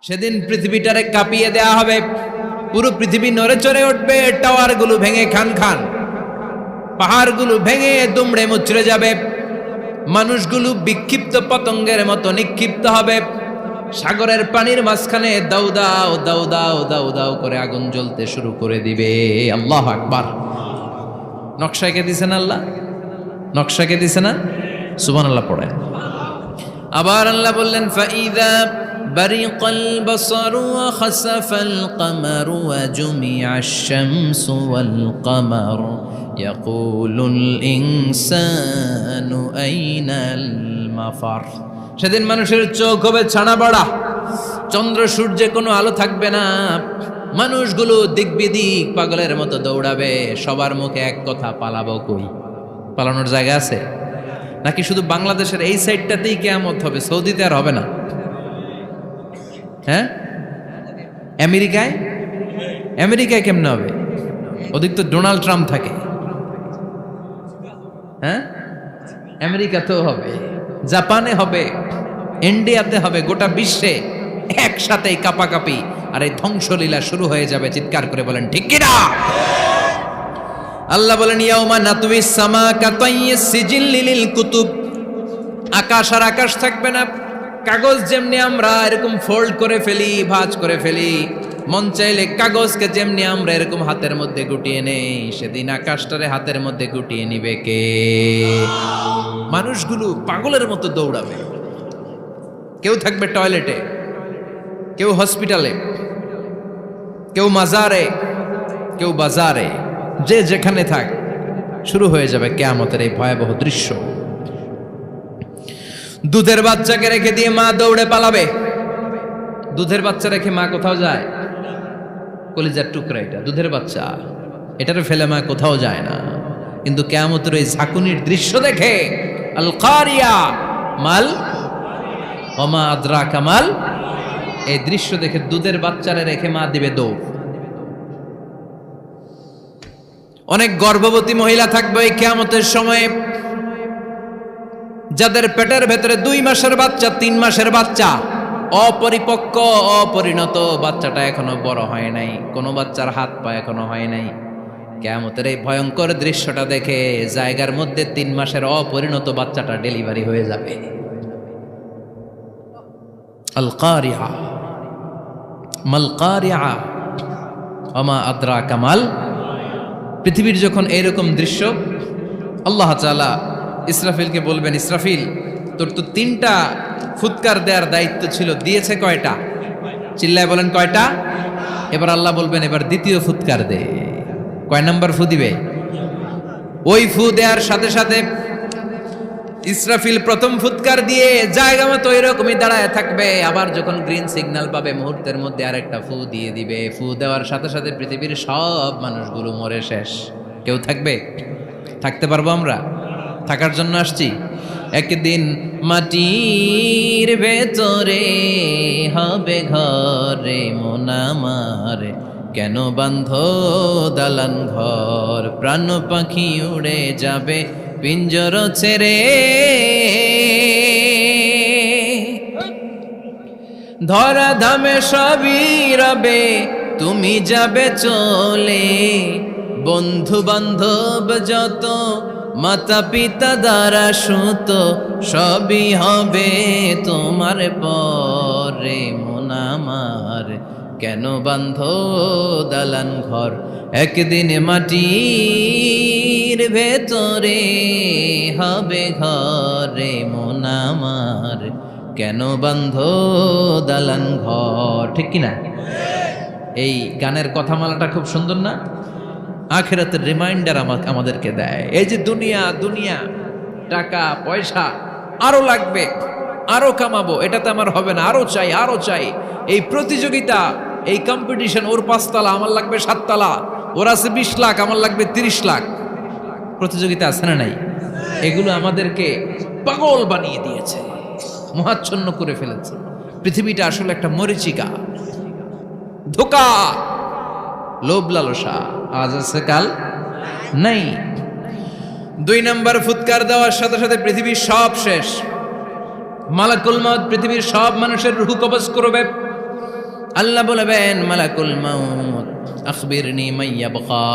সেদিন পৃথিবীটারে কাঁপিয়ে দেয়া হবে, পুরো পৃথিবী নড়ে চড়ে উঠবে, টাওয়ারগুলো ভেঙে খান খান, পাহাড়গুলো ভেঙে দুমড়ে মুচড়ে যাবে, মানুষগুলো বিক্ষিপ্ত পতঙ্গের মতো নিক্ষিপ্ত হবে, সাগরের পানির মাঝখানে দাউ দাউ দাউ দাউ দাউ দাউ করে আগুন জ্বলতে শুরু করে দিবে। আল্লাহু আকবার। নকশা কে দিছেন আল্লাহ? নকশা কে দিছে না? সুবহানাল্লাহ পড়ে। আবার আল্লাহ বললেন ফাইদা বারিকাল বাসারু ওয়া খাসাফাল কামারু ওয়া জুমিআশ শামসু ওয়াল কামার ইয়াকুলুল ইনসানু আইনাল মাফার। সেদিন মানুষের চোখ হবে ছানা বড়া, চন্দ্র সূর্যে কোনো আলো থাকবে না, মানুষগুলো দিক বিদিক পাগলের মতো দৌড়াবে, সবার মুখে এক কথা, পালাবো কই? পালানোর জায়গা আছে নাকি শুধু বাংলাদেশের এই সাইডটাতেই কিয়ামত হবে? সৌদিতে আর হবে না? হ্যাঁ, আমেরিকায়? আমেরিকায় কেমনে হবে? ওদিক তো ডোনাল্ড ট্রাম্প থাকে। হ্যাঁ, আমেরিকাতেও হবে, জাপানে হবে, ইন্ডিয়াতে হবে, গোটা বিশ্বে একসাথেই কাপাকাপি আর এই ধ্বংসলীলা শুরু হয়ে যাবে। চিৎকার করে বলেন ঠিক কিনা? আল্লাহ বলেন ইয়াউমা নাতুইস সামা কাতাইয়িস সিজিল্লি লিল কুতুব। আকাশ আর আকাশ থাকবে না, কাগজ যেমনি আমরা এরকম ফোল্ড করে ফেলি, ভাঁজ করে ফেলি, মন চাইলে কাগজকে যেমনি আমরা এরকম হাতের মধ্যে গুটিয়ে নেই, সেদিন আকাশটারে হাতের মধ্যে গুটিয়ে নিবে কে? মানুষগুলো পাগলের মতো দৌড়াবে, কেউ থাকবে টয়লেটে, কেউ হসপিটালে, কেউ মাজারে, কেউ বাজারে, যে যেখানে থাক, শুরু হয়ে যাবে কিয়ামতের এই ভয়াবহ দৃশ্য। দুধের বাচ্চাকে রেখে দিয়ে মা দৌড়ে পালাবে। দুধের বাচ্চা রেখে মা কোথাও যায়? কলিজার টুকরা এটা, দুধের বাচ্চা, এটারে ফেলে মা কোথাও যায় না। কিন্তু কিয়ামতের এই ঝাঁকুনির দৃশ্য দেখে, আল কারিয়া মাল ওমা আদরাকা মাল, এই দৃশ্য দেখে দুধের বাচ্চারে রেখে মা দিবে দৌড়। অনেক গর্ভবতী মহিলা থাকবে এই কিয়ামতের সময়ে, যাদের পেটের ভেতরে 2 মাসের বাচ্চা, 3 মাসের বাচ্চা, অপরিপক্ক অপরিণত, বাচ্চাটা এখনো বড় হয় নাই, কোনো বাচ্চার হাত পা এখনো হয় নাই। কিয়ামতের এই ভয়ঙ্কর দৃশ্যটা দেখে জায়গার মধ্যে 3 মাসের অপরিণত বাচ্চাটা ডেলিভারি হয়ে যাবে। আল কারিয়া মাল কারিয়া ওমা আদরাকা মাল। পৃথিবীর যখন এইরকম দৃশ্য, আল্লাহ তাআলা ইসরাফিলকে বলবেন, ইসরাফিল তোর তো 3টা ফুৎকার দেওয়ার দায়িত্ব ছিল, দিয়েছে কয়টা? চিল্লায় বলেন কয়টা? এবার আল্লাহ বলবেন এবার দ্বিতীয় ফুৎকার দে। কয় নাম্বার ফু দিবে? ওই ফু দেওয়ার সাথে সাথে ইসরাফিল প্রথম ফুৎকার দিয়ে জায়গা মতো এরকমই দাঁড়ায় থাকবে, আবার যখন গ্রিন সিগন্যাল পাবে মুহূর্তের মধ্যে আরেকটা ফু দিয়ে দিবে। ফু দেওয়ার সাথে সাথে পৃথিবীর সব মানুষগুলো মরে শেষ, কেউ থাকবে? থাকতে পারবো আমরা? থাকার জন্য আসছি। একদিন মাটির ভেতরে হবে ঘরে মন আমার, কেন বান্ধ দালান ঘর, প্রাণ পাখি উড়ে যাবে পিঞ্জর ছেড়ে, ধরা ধামে সবই রবে তুমি যাবে চলে, বন্ধু বান্ধব যত মাতা পিতা দ্বারা সুত সবই হবে তোমার পরে মন আমার, কেন বান্ধ দালান ঘর, একদিন মাটির ভেতরে হবে ঘরে মন আমার, কেন বান্ধ দালান ঘর। ঠিক কিনা? এই গানের কথামালাটা খুব সুন্দর না? আখিরাতের রিমাইন্ডার আমাদেরকে দেয়। এই যে দুনিয়া দুনিয়া, টাকা পয়সা আরো লাগবে, আরো কামাবো, এটাতে আমার হবে না, আরো চাই আরো চাই। এই প্রতিযোগিতা, এই কম্পিটিশন, ওর 5 তলা আমার লাগবে 7 তলা, ওর আছে 20 লাখ আমার লাগবে 30 লাখ, প্রতিযোগিতা আছে না নাই? এগুলো আমাদেরকে পাগল বানিয়ে দিয়েছে, মোহাচ্ছন্ন করে ফেলেছে। পৃথিবীটা আসলে একটা মরীচিকা, ধোঁকা, লোভ লালসা, আজ আছে কাল নাই। 2 নাম্বার ফুৎকার দেওয়ার সাথে সাথে পৃথিবীর সব শেষ। মালাকুল মউত পৃথিবীর সব মানুষের রূহ কবজ করবে। আল্লাহ বলবেন মালাকুল মাউত আখবিরনি মাইয়াবকা,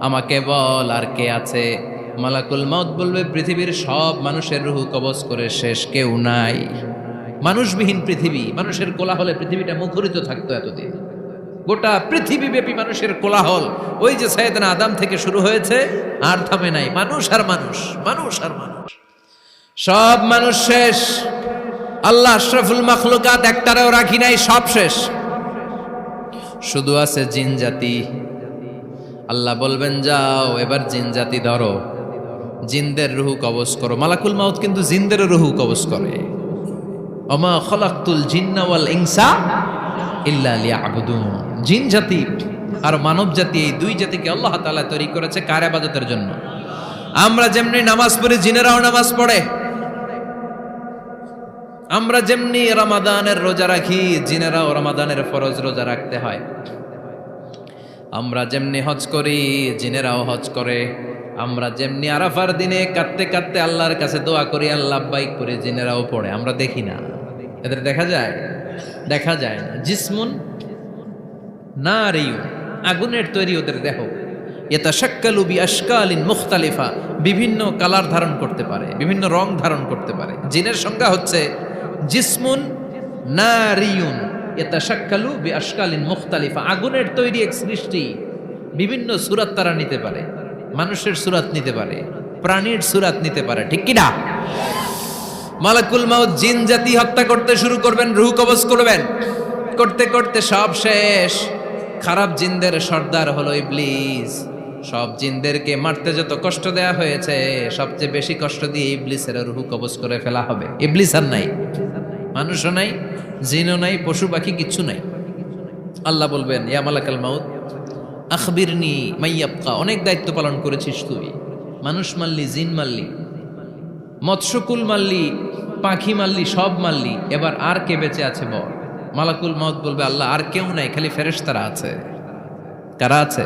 আমাকে বল আর কে আছে। মালাকুল মাউত বলবে পৃথিবীর সব মানুষের রুহু কবজ করে শেষ, কেউ নাই। মানুষবিহীন পৃথিবী, মানুষের কোলাহলে পৃথিবীটা মুখরিত থাকতো এতদিন। গোটা পৃথিবীব্যাপী মানুষের কোলাহল, ওই যে সাইয়েদনা আদম থেকে শুরু হয়েছে আর থামে নাই। মানুষ আর মানুষ, মানুষ আর মানুষ, সব মানুষ শেষ। আল্লাহ আশরাফুল মাখলুকাত একটারেও রাখি নাই, সব শেষ। শুধু আছে জিন জাতি। আল্লাহ বলবেন যাও এবার জিন জাতি ধরো, জিনদের রুহু কবজ করো। মালাকুল মাউত কিন্তু জিনদের রুহু কবজ করে। ওমা খলাকতুল জিন্না ওয়াল ইনসা ইল্লা লিয়াবুদুন। জিন জাতি আর মানব জাতি, এই দুই জাতিকে আল্লাহ তাআলা তৈরি করেছে কার ইবাদতের জন্য। আমরা যেমনি নামাজ পড়ি, জিনেরাও নামাজ পড়ে। আমরা যেমনি রমাদানের রোজা রাখি, জিনেরাও রমাদানের ফরজ রোজা রাখতে হয়। আমরা যেমনি হজ করি, জিনেরাও হজ করে। আমরা যেমনি আরাফার দিনে কাঁদতে কাঁদতে আল্লাহর কাছে দোয়া করি, আল্লাহ বাইক করে, জিনেরাও পড়ে। আমরা দেখি না, এদের দেখা যায়? দেখা যায় না। জিসমুন নারিয়ুন, আগুনের তৈরি ওদের দেহ। ইয়াতাশাক্কালু বিআশকালিন মুখতালিফা, বিভিন্ন কালার ধারণ করতে পারে, বিভিন্ন রং ধারণ করতে পারে। জিনের সংজ্ঞা হচ্ছে জিসমুন নারিয়ুন ইয়াতাশাক্কালু বিআশকালিন মুখতালিফা, আগুনের তৈরি এক সৃষ্টি। বিভিন্ন সূরত তারা নিতে পারে, মানুষের সূরত নিতে পারে, প্রাণীর সূরত নিতে পারে, ঠিক কি না? মালাকুল মাউত জিন জাতি হত্যা করতে শুরু করবেন, রূহ কবজ করবেন। করতে করতে সব শেষ। খারাপ জিনদের সর্দার হলো ইবলিস। সব জিনদেরকে মারতে যত কষ্ট দেয়া হয়েছে, সবচেয়ে বেশি কষ্ট দিয়ে ইবলিসের রূহ কবজ করে ফেলা হবে। ইবলিস আর নাই, মানুষও নাই, জিনও নাই, পশু পাখি কিচ্ছু নাই। আল্লাহ বলবেন ইয়া মালাকাল মাউত আখবিরনি মাইয়াবকা, অনেক দায়িত্ব পালন করেছিস তুই। মানুষ মারলি, জিন মারলি, মৎস্যকুল মারলি, পাখি মারলি, সব মারলি, এবার আর কে বেঁচে আছে বল। মালাকুল মাউত বলবে আল্লাহ আর কেউ নাই, খালি ফেরেশতারা আছে। কারা আছে?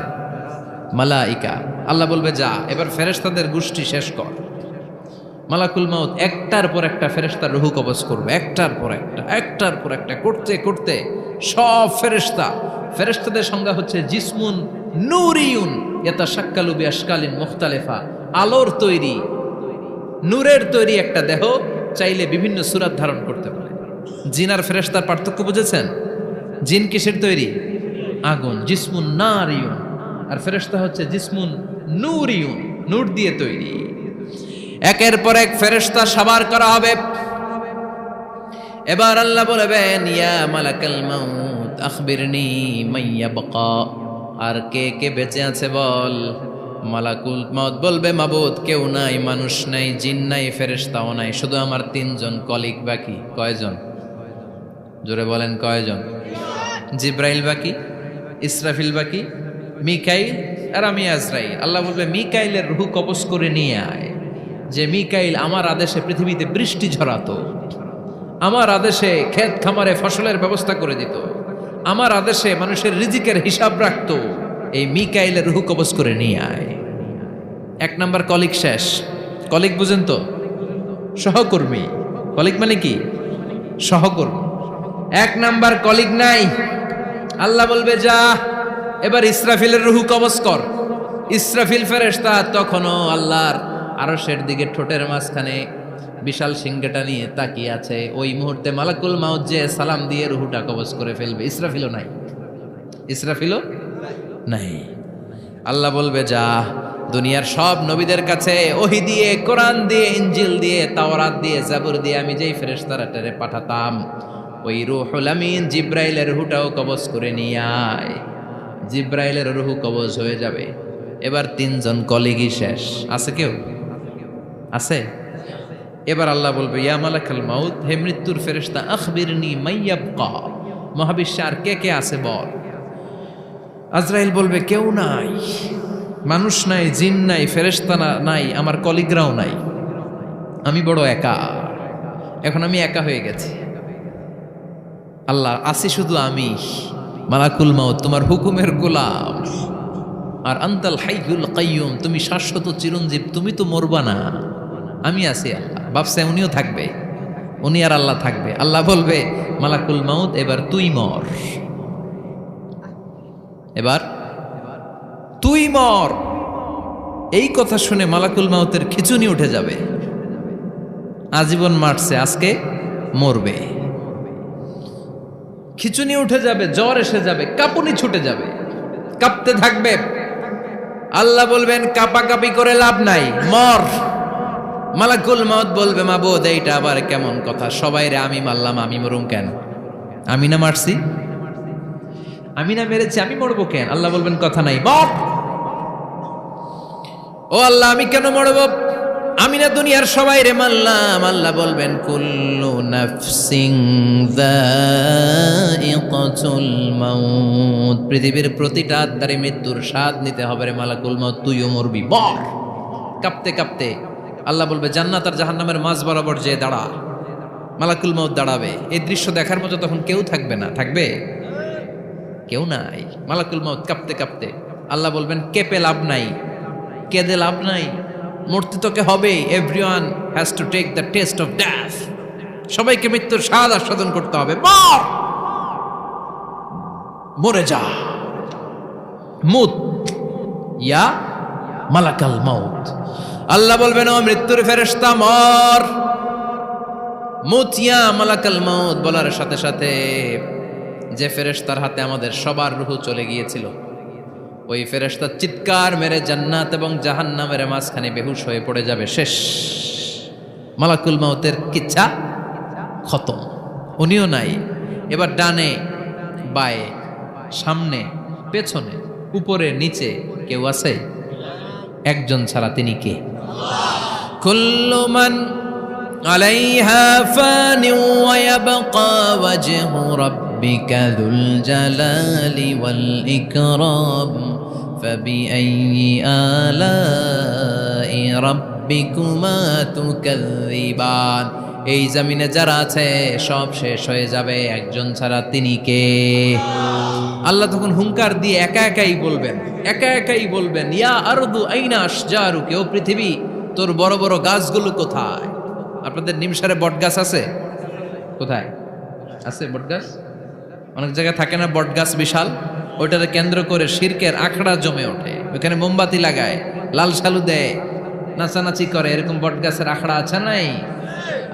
মালাইকা। আল্লাহ বলবে যা এবার ফেরেশতাদের গোষ্ঠী শেষ কর। মালাকুল মাউত একটার পর একটা ফেরেশতার রূহ কবজ করবে, একটার পর একটা, একটার পর একটা, করতে করতে সব ফেরেশতা। ফেরেশতাদের সংজ্ঞা হচ্ছে জিসমুন নূরিয়ুন ইয়াতাশাক্কালু বিআশকালিন মুখতালিফা, আলোর তৈরি, নূরের তৈরি একটা দেহ, চাইলে বিভিন্ন সূরত ধারণ করতে পারে। জিন আর ফেরেশতার পার্থক্য বুঝেছেন? জিন কিসের তৈরি? আগুন, জিসমুন নারিয়ুন। আর ফেরেশতা হচ্ছে জিসমুন নূরিয়ুন, নূর দিয়ে তৈরি। একের পর এক ফেরেশতা সাবার করা হবে। এবার আল্লাহ বলবেন ইয়া মালাকাল মাউত আখবিরনি মাইয়াবকা, আর কে কে বেঁচে আছে বল। মালাকুল মাউত বলবে মাবুদ কেউ নাই, মানুষ নাই, জিন নাই, ফেরেশতাও নাই, শুধু আমার তিনজন কলিগ বাকি। কয়জন? জোরে বলেন কয়জন? জিব্রাইল বাকি, ইসরাফিল বাকি, মিকাইল আর আমি আজরাইল। আল্লাহ বলবে মিকাইলের রূহ কবজ করে নিয়ে আয়। যে মিকাইল আমার আদেশে পৃথিবীতে বৃষ্টি ঝরাতো, আমার আদেশে ক্ষেত খামারে ফসলের ব্যবস্থা করে দিত, আমার আদেশে মানুষের রিজিকের হিসাব রাখতো, এই মিকাইলের রূহ কবজ করে নিয়ে আয়। এক নাম্বার কলিগ শেষ। কলিগ বুঝেন তো? সহকর্মী। কলিগ মানে কি? সহকর্মী। এক নাম্বার কলিগ নাই। আল্লাহ বলবে যা এবার ইসরাফিলের রূহ কবজ কর। ইসরাফিল ফেরেশতা তখনও আল্লাহর আরশের দিকে ঠোঁটের মাঝখানে বিশাল সিংহটা নিয়ে তাকিয়ে আছে। ওই মুহূর্তে মালাকুল মাউত যে সালাম দিয়ে রূহটা কবজ করে ফেলবে। ইসরাফিলও নাই, ইসরাফিলও নাই। আল্লাহ বলবে যা দুনিয়ার সব নবীদের কাছে ওহী দিয়ে, কোরআন দিয়ে, ইনজিল দিয়ে, তাওরাত দিয়ে, জাবুর দিয়ে আমি যেই ফেরেশতারাটারে পাঠাতাম, ওই রূহুল আমিন জিব্রাইলের রূহটাও কবজ করে নিয়ে আয়। জিব্রাইলের রূহ কবজ হয়ে যাবে। এবার তিনজন কলিগই শেষ। আছে কেউ? আছে? এবার আল্লাহ বলবে ইয়া মালাকাল মাউত, হে মৃত্যুর ফেরেশতা আখবিরনি মাইয়াবকা, মহাবিশ্বে আর কে কে আছে বল। আজরাইল বলবে কেউ নাই, মানুষ নাই, জিন নাই, ফেরেশতা নাই, আমার কলিগরাও নাই, আমি বড় একা। এখন আমি একা হয়ে গেছি। আল্লাহ আসি শুধু আমি। মালাকুল মাউত তোমার হুকুমের গোলাম, আর আনতাল হাইয়ুল কাইয়ুম, তুমি শাশ্বত চিরঞ্জীব, তুমি তো মরবা না, আমি আছি। আল্লাহ ভাবছে উনিও থাকবে, উনি আর আল্লাহ থাকবে। আল্লাহ বলবে মালাকুল মাউত এবার তুই মর। এবার তুই মর, এই কথা শুনে মালাকুল মাউতের খিচুনি উঠে যাবে। আজীবন মারছে, আজকে মরবে। খিচুনি উঠে যাবে, জ্বর এসে যাবে, কাঁপুনি ছুটে যাবে, কাঁপতে থাকবে। আল্লাহ বলবেন কাঁপাকাঁপি করে লাভ নাই, মর। মালাকুল মাউত বলবে মাবুদ এইটা আবার কেমন কথা, সবাই রে আমি মারলাম, আমি মরুম কেন? আমি না মারছি, আমি না মেরেছি, আমি মরবো কেন? আল্লাহ বলবেন কথা নাই, মর। ও আল্লাহ আমি কেন মরবো? আমি না দুনিয়ার সবাই রে মারলাম। আল্লাহ বলবেন কুল্লু নাফসিন যায়িকাতুল মাউত, পৃথিবীর প্রতিটা আত্মারে মৃত্যুর স্বাদ নিতে হবে রে মালাকুল মাউত, তুইও মরবি, মর। কাঁপতে কাঁপতে আল্লাহ বলবে জান্নাত আর জাহান্নামের মাঝ বরাবর যে দাঁড়া। মালাকুল মাউত দাঁড়াবে, এই দৃশ্য দেখার মতো তখন কেউ থাকবে না, থাকবে কেউ নাই। মালাকুল মাউত কাঁপতে কাঁপতে আল্লাহ বলবেন কেঁপে লাভ নাই, কেঁদে লাভ নাই, মরতে তোকে হবে। Everyone has to take the test of death, সবাইকে মৃত্যুর স্বাদ আস্বাদন করতে হবে। মর, মরে যা। মুত ইয়া মালাকাল মাউত। আল্লাহ বলবেন ও মৃত্যুর ফেরেশতা মর। মুত ইয়া মালাকাল মাউত বলার সাথে সাথে যে ফেরেশতার হাতে আমাদের সবার রূহ চলে গিয়েছিল, ওই ফেরেশতা চিৎকার মেরে জান্নাত এবং জাহান্নামের মাঝখানে বেহুশ হয়ে পড়ে যাবে, শেষ। মালাকুল মাউতের কিচ্ছা খতম, উনিও নাই। এবার ডানে বায়ে সামনে পেছনে উপরে নিচে কেউ আছে? একজন ছাড়া, তিনি কে? কুল্লু মান আলাইহা ফানি ওয়া ইয়াবকা ওয়াজহু রাব্বিকা যুল জালালি ওয়াল ইকরাম ফাবিআইয়ি আলাই রাব্বিকুমা তুকাযযিবান। এই জমিনে যারা আছে সব শেষ হয়ে যাবে, একজন ছাড়া, তিনি কে? আল্লাহ তখন হুঙ্কার দিয়ে একা একাই বলবেন, একা একাই বলবেন ইয়া আরদু আইনা আশজারুকি, ও পৃথিবী তোর বড় বড় গাছগুলো কোথায়? আপনাদের নিমসারে বট গাছ আছে? কোথায় আছে বট গাছ? অনেক জায়গায় থাকে না বট গাছ বিশাল, ওইটাকে কেন্দ্র করে শিরকের আখড়া জমে ওঠে, ওখানে মোমবাতি লাগায়, লাল শালু দেয়, নাচানাচি করে, এরকম বট গাছের আখড়া আছে নাই?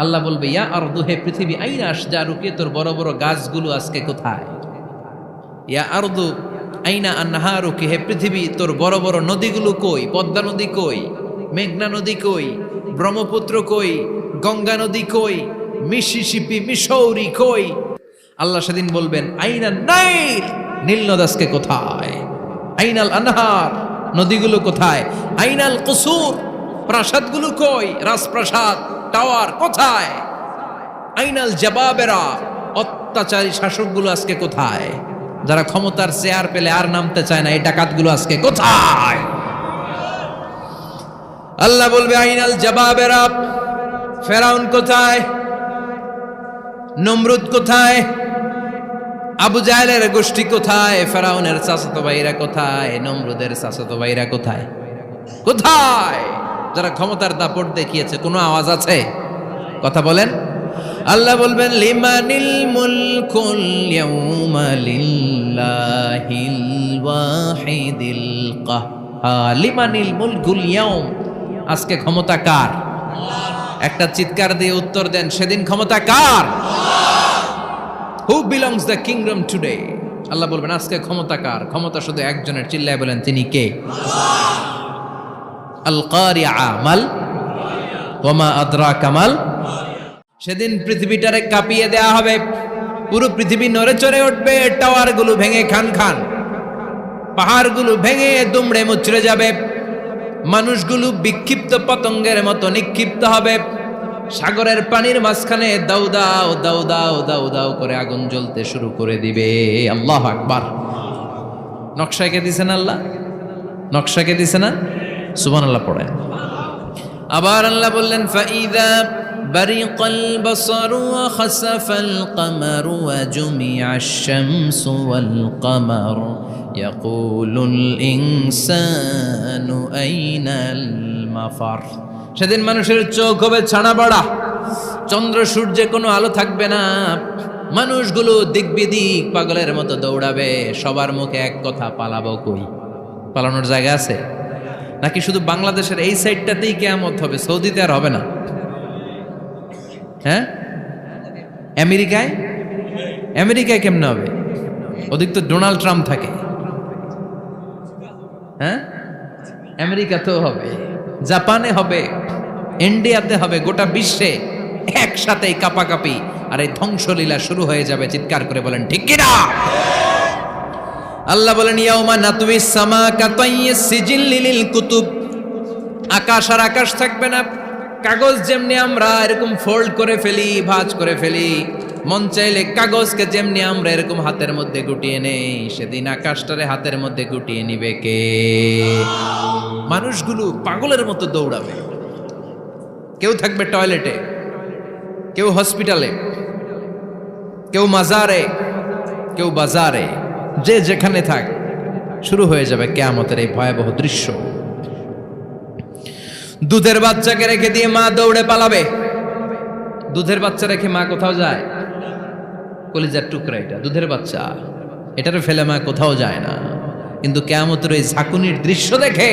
আল্লাহ বলবে ইয়া আরদু, হে পৃথিবী, আইনা আশজারুকি, তোর বড় বড় গাছগুলো আজকে কোথায়? ইয়া আরদু আইনা আনহারুকি, হে পৃথিবী তোর বড় বড় নদীগুলো কই? পদ্মা নদী কই? মেঘনা নদী কই? ব্রহ্মপুত্র কই? গঙ্গা নদী কই? মিসিসিপি, মিসৌরি কই? আল্লাহ সেদিন বলবেন আইনা নাইল, নীল নদ আজকে কোথায়? আইনাল আনহার, নদীগুলো কোথায়? আইনাল কুসুর, প্রাসাদগুলো কই? রাজপ্রাসাদ, টাওয়ার কোথায়? আইনাল জাবাবেরা, অত্যাচারী শাসকগুলো আজকে কোথায়? যারা ক্ষমতার চেয়ার পেলে আর নামতে চায় না, এই ডাকাতগুলো আজকে কোথায়? আল্লাহ বলবে আইনাল জাবাবেরা, ফেরাউন কোথায়? নমরুদ কোথায়? আবু জাহেলের গোষ্ঠী কোথায়? ফেরাউনের চাচাতো ভাইরা কোথায়? নমরুদের চাচাতো ভাইরা কোথায়? কোথায়? যারা ক্ষমতার দাপট দেখিয়েছে, কোনো আওয়াজ আছে? কথা বলেন। আল্লাহ বলবেন লিমানিল মুলকুল ইয়াউমা লিল্লাহিল ওয়াহিদিল কাহ্হার, লিমানিল মুলকুল ইয়াউম, আজকে ক্ষমতা কার? একটা চিৎকার দিয়ে উত্তর দেন, সেদিন ক্ষমতা কার? Who belongs the kingdom today? আল্লাহ বলবেন আজকে ক্ষমতা কার? ক্ষমতা শুধু একজনের, চিল্লায় বলেন তিনি কে? আল কারিআ মাল ওয়া মা আদরাকা মাল। সেদিন পৃথিবীটারে কাঁপিয়ে দেয়া হবে, পুরো পৃথিবী নড়ে চড়ে উঠবে, টাওয়ারগুলো ভেঙে খান খান, পাহাড়গুলো ভেঙে দুমড়ে মুচড়ে যাবে, মানুষগুলো বিক্ষিপ্ত পতঙ্গের মতো নিক্ষিপ্ত হবে, সাগরের পানির মাঝখানে দাউ দাউ দাউ দাউ দাউ দাউ করে আগুন জ্বলতে শুরু করে দিবে। আল্লাহু আকবার। নকশাকে দিছেন আল্লাহ, নকশাকে দিছে না? সুবহানাল্লাহ পড়েন। আবার আল্লাহ বললেন ফাইদা বারিকাল বাসারু ওয়া খাসাফাল কামারু ওয়া জুমিআশ শামসু ওয়াল কামার ইয়াকুলুল ইনসানু আইনাল মাফার। সেদিন মানুষের চোখ হবে ছানা বড়া, চন্দ্র সূর্যে কোনো আলো থাকবে না, মানুষগুলো দিক বিদিক পাগলের মতো দৌড়াবে, সবার মুখে এক কথা, পালাবো কই? পালানোর জায়গা আছে নাকি শুধু বাংলাদেশের এই সাইডটাতেই কিয়ামত হবে, সৌদিতে আর হবে না? হ্যাঁ, আমেরিকায় কেমনে হবে? ওদিক তো ডোনাল্ড ট্রাম্প থাকে। হ্যাঁ, আমেরিকাতেও হবে, জাপানে হবে, ইন্ডিয়াতে হবে, গোটা বিশ্বে একসাথে কাপাকাপি আর এই ধ্বংসলীলা শুরু হয়ে যাবে। চিৎকার করে বলেন ঠিক কিনা? আল্লাহ বলেন ইয়াউমা নাতুইস সামা কাতাইয়িস সিজিল্লি লিল কুতুব। আকাশ আর আকাশ থাকবে না, কাগজ যেমনি আমরা এরকম ফোল্ড করে ফেলি, ভাঁজ করে ফেলি, মন চাইলে কাগজকে যেমনি আমরা এরকম হাতের মধ্যে গুটিয়ে নেই, সেদিন আকাশটারে হাতের মধ্যে গুটিয়ে নিবে কে? মানুষগুলো পাগলের মতো দৌড়াবে। কেউ থাকবে টয়লেটে, কেউ হসপিটালে, কেউ মাজারে, কেউ বাজারে, যে যেখানে থাক, শুরু হয়ে যাবে কিয়ামতের এই ভয়াবহ দৃশ্য। দুধের বাচ্চাকে রেখে দিয়ে মা দৌড়ে পালাবে। দুধের বাচ্চা রেখে মা কোথাও যায়? কলিজার টুকরা এটা, দুধের বাচ্চা, এটারে ফেলে মা কোথাও যায় না। কিন্তু কিয়ামতের এই ঝাঁকুনির দৃশ্য দেখে,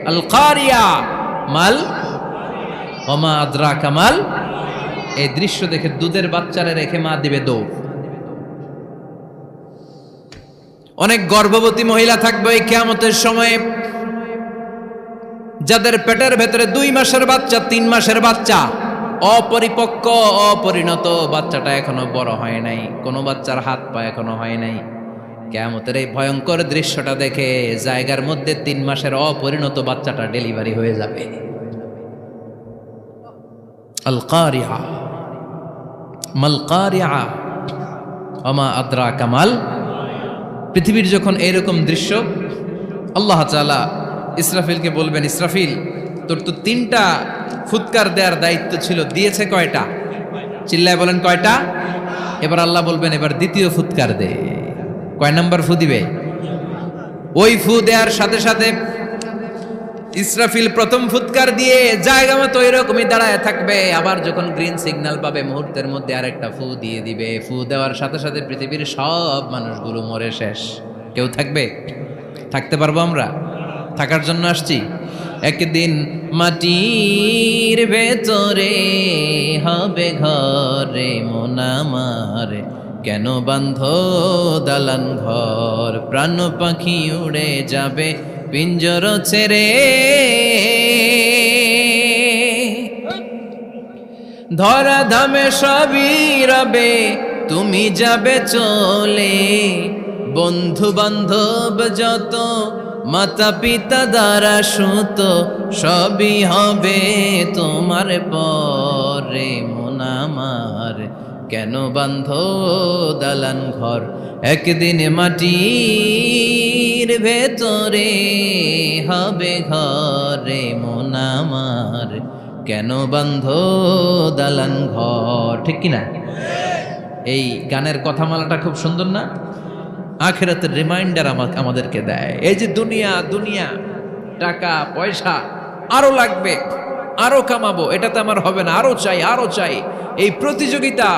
আল কারিয়া মাল ওমা আদরাকা মাল, এই দৃশ্য দেখে দুধের বাচ্চারে রেখে মা দিবে দৌড়। অনেক গর্ভবতী মহিলা থাকবে এই কিয়ামতের সময়ে, যাদের পেটের ভেতরে 2 মাসের বাচ্চা, 3 মাসের বাচ্চা, অপরিপক্ক অপরিণত, বাচ্চাটা এখনো বড় হয় নাই, কোনো বাচ্চার হাত পা এখনো হয় নাই। কিয়ামতের এই ভয়ঙ্কর দৃশ্যটা দেখে জায়গার মধ্যে 3 মাসের অপরিণত বাচ্চাটা ডেলিভারি হয়ে যাবে। আল কারিয়া মাল কারিয়া ওমা আদরাকা মাল। পৃথিবীর যখন এরকম দৃশ্য, আল্লাহ তাআলা ইসরাফিলকে বলবেন, ইসরাফিল তোর তো 3টা ফুৎকার দেওয়ার দায়িত্ব ছিল, দিয়েছে কয়টা? চিল্লায় বলেন কয়টা? এবার আল্লাহ বলবেন এবার দ্বিতীয় ফুৎকার দে। কয় নাম্বার ফু দিবে? ওই ফু দেওয়ার সাথে সাথে ইসরাফিল প্রথম ফুৎকার দিয়ে জায়গা মতো এরকমই দাঁড়ায় থাকবে। আবার যখন গ্রিন সিগন্যাল পাবে মুহূর্তের মধ্যে আরেকটা ফু দিয়ে দিবে। ফু দেওয়ার সাথে সাথে পৃথিবীর সব মানুষগুলো মরে শেষ। কেউ থাকবে? থাকতে পারবো আমরা? থাকার জন্য আসছি। একদিন মাটির ভেতরে হবে ঘরে মন আমার, কেন বান্ধ দালান ঘর, প্রাণ পাখি উড়ে যাবে পিঞ্জর ছেড়ে, ধরা ধামে সবই রবে তুমি যাবে চলে, বন্ধু বান্ধব যত মাতা পিতা দ্বারা সুত সবই হবে তোমার পরে মন আমার, কেন বান্ধ দালান ঘর, একদিন মাটির ভেতরে হবে ঘরে মন আমার, কেন বান্ধ দালান ঘর। ঠিক কিনা? এই গানের কথামালাটা খুব সুন্দর না? আখিরাতের রিমাইন্ডার আমাদেরকে দেয়। এই যে দুনিয়া দুনিয়া, টাকা পয়সা আরো লাগবে, আরো কামাবো, এটাতে আমার হবে না, আরো চাই আরো চাই। এই প্রতিযোগিতা,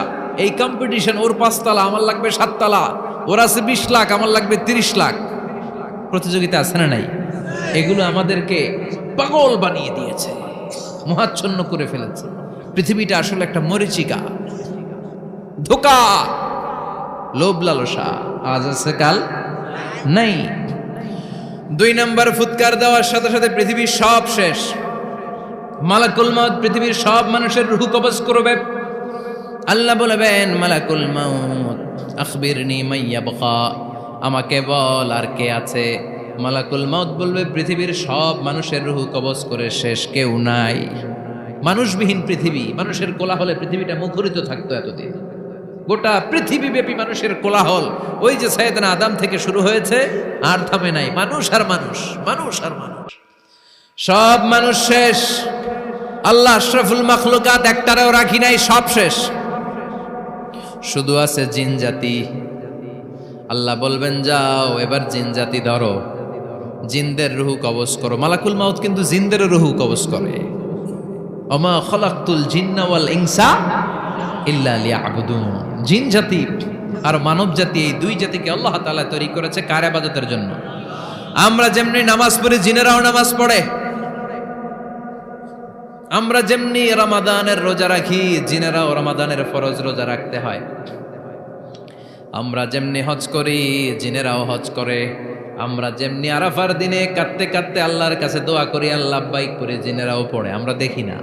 এই কম্পিটিশন, ওর 5 তলা আমার লাগবে 7 তলা, ওর আছে 20 লাখ আমার লাগবে 30 লাখ। প্রতিযোগিতা আছে না নাই? এগুলো আমাদেরকে পাগল বানিয়ে দিয়েছে, মোহাচ্ছন্ন করে ফেলেছে। পৃথিবীটা আসলে একটা মরীচিকা, ধোঁকা, লোভ লালসা, আজ আছে কাল নাই। 2 নম্বর ফুৎকার দেওয়ার সাথে সাথে পৃথিবীর সব শেষ। মালাকুল মউত পৃথিবীর সব মানুষের রূহ কবজ করবে। আল্লাহ বলবেন মালাকুল মউত আখবিরনি মাইয়াবকা, আমাকে বল আর কে আছে। মালাকুল মউত বলবে পৃথিবীর সব মানুষের রূহ কবজ করে শেষ, কেউ নাই। মানুষবিহীন পৃথিবী, মানুষের কোলাহলে পৃথিবীটা মুখরিত থাকতো এতদিন। গোটা পৃথিবীব্যাপী মানুষের কোলাহল, ওই যে সাইয়েদনা আদম থেকে শুরু হয়েছে, আর থামে নাই। মানুষ আর মানুষ, মানুষ আর মানুষ, সব মানুষ শেষ। আল্লাহ আশরাফুল মাখলুকাত একটারেও রাখি নাই, সব শেষ। শুধু আছে জিন জাতি। আল্লাহ বলবেন যাও এবার জিন জাতি ধরো, জিনদের রুহু কবজ করো। মালাকুল মাউত কিন্তু জিনদেরও রুহু কবজ করে। ওমা খলাকতুল জিন্না ওয়াল ইনসা ইল্লা লিয়াবুদুন। জিন জাতি আর মানব জাতি, এই দুই জাতিকে আল্লাহ তাআলা তৈরি করেছে কার ইবাদতের জন্য। আমরা যেমনি নামাজ পড়ি, জিনেরাও নামাজ পড়ে। আমরা যেমনি রমাদানের রোজা রাখি, জিনেরাও রমাদানের ফরজ রোজা রাখতে হয়। আমরা যেমনি হজ করি, জিনেরাও হজ করে। আমরা যেমনি আরাফার দিনে কাঁদতে কাঁদতে আল্লাহর কাছে দোয়া করি, আল্লাহ লাব্বাইক করে, জিনেরাও পড়ে। আমরা দেখি না,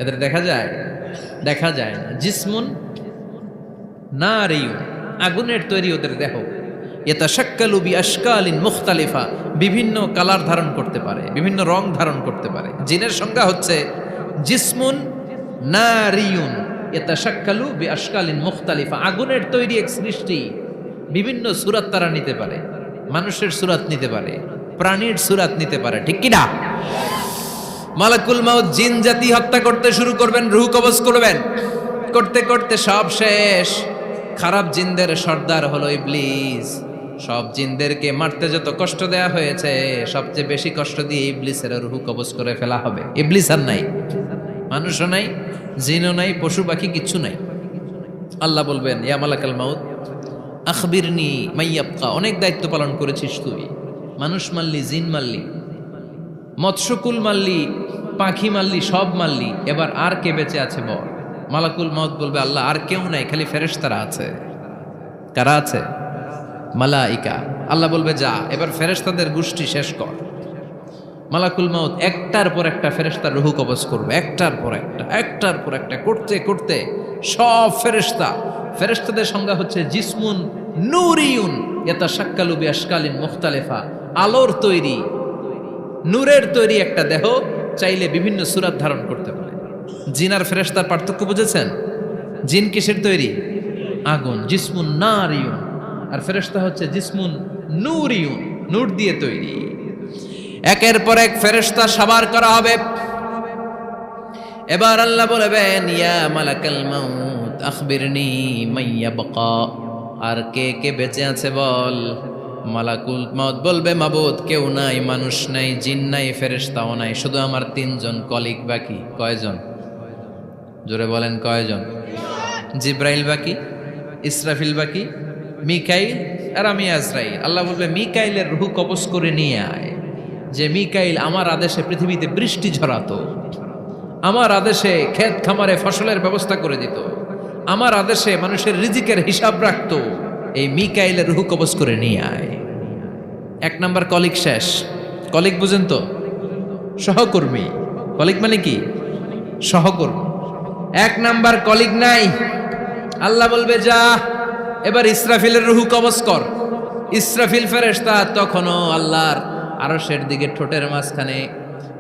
এদের দেখা যায়? দেখা যায় না। জিসমুন নারিয়ুন, আগুনের তৈরি ওদের দেহ। ইয়াতাশাক্কালু বিআশকালিন মুখতালিফা, বিভিন্ন কালার ধারণ করতে পারে, বিভিন্ন রং ধারণ করতে পারে। জিনের সংজ্ঞা হচ্ছে জিসমুন নারিয়ুন ইয়াতাশাক্কালু বিআশকালিন মুখতালিফা, আগুনের তৈরি এক সৃষ্টি। বিভিন্ন সূরত তারা নিতে পারে, মানুষের সূরত নিতে পারে, প্রাণীর সূরত নিতে পারে, ঠিক কি না? মালাকুল মাউত জিন জাতি হত্যা করতে শুরু করবেন, রূহ কবজ করবেন। করতে করতে সব শেষ। খারাপ জিনদের সর্দার হলো ইবলিস। সব জিনদেরকে মারতে যত কষ্ট দেয়া হয়েছে, সবচেয়ে বেশি কষ্ট দিয়ে ইবলিসের রূহ কবজ করে ফেলা হবে। ইবলিস আর নাই, মানুষও নাই, জিনও নাই, পশু পাখি কিচ্ছু নাই। আল্লাহ বলবেন, ইয়া মালাকাল মাউত আখবিরনি মাইয়াবকা, অনেক দায়িত্ব পালন করেছিস তুই। মানুষ মারলি, জিন মারলি, মৎস্যকুল মারলি, পাখি মারলি, সব মারলি, এবার আর কে বেঁচে আছে বল। মালাকুল মাউত বলবে, আল্লাহ আর কেউ নাই, খালি ফেরেশতারা আছে। কারা আছে? মালাইকা। আল্লাহ বলবে, যা এবার ফেরেশতাদের গোষ্ঠী শেষ কর। মালাকুল মাউত একটার পর একটা ফেরেশতার রূহ কবজ করবে, একটার পর একটা, একটার পর একটা, করতে করতে সব ফেরেশতা। ফেরেশতাদের সংজ্ঞা হচ্ছে জিসমুন নূরিয়ুন ইয়াতাশাক্কালু বিআশকালিন মুখতালিফা, আলোর তৈরি, নূরের তৈরি একটা দেহ, চাইলে বিভিন্ন সূরত ধারণ করতে পারে। জিন আর ফেরেশতার পার্থক্য বুঝেছেন? জিন কিসের তৈরি? আগুন, জিসমুন নারিয়ুন। আর ফেরেশতা হচ্ছে জিসমুন নূরিয়ুন, নূর দিয়ে তৈরি। একের পর এক ফেরেশতা সাবার করা হবে। এবার আল্লাহ বলবেন, ইয়া মালাকাল মাউত আখবিরনি মাইয়াবকা, আর কে কে বেঁচে আছে বল। মালাকুল মাউত বলবে, মাবুদ কেউ নাই, মানুষ নাই, জিন নাই, ফেরেশতাও নাই, শুধু আমার তিনজন কলিগ বাকি। কয়জন? জোরে বলেন, কয়জন? জিব্রাইল বাকি, ইসরাফিল বাকি, মিকাইল আর আমি আজরাইল। আল্লাহ বলবে, মিকাইলের রূহ কবজ করে নিয়ে আয়। যে মিকাইল আমার আদেশে পৃথিবীতে বৃষ্টি ঝরাতো, আমার আদেশে ক্ষেত খামারে ফসলের ব্যবস্থা করে দিত, আমার আদেশে মানুষের রিজিকের হিসাব রাখতো, এই মিকাইলের রূহ কবজ করে নিয়ে আয়। এক নাম্বার কলিগ শেষ। কলিগ বুঝেন তো? সহকর্মী। কলিগ মানে কি? সহকর্মী। এক নাম্বার কলিগ নাই। আল্লাহ বলবে, যা এবার ইসরাফিলের রূহ কবজ কর। ইসরাফিল ফেরেশতা তখনও আল্লাহর আরশের দিকে ঠোঁটের মাঝখানে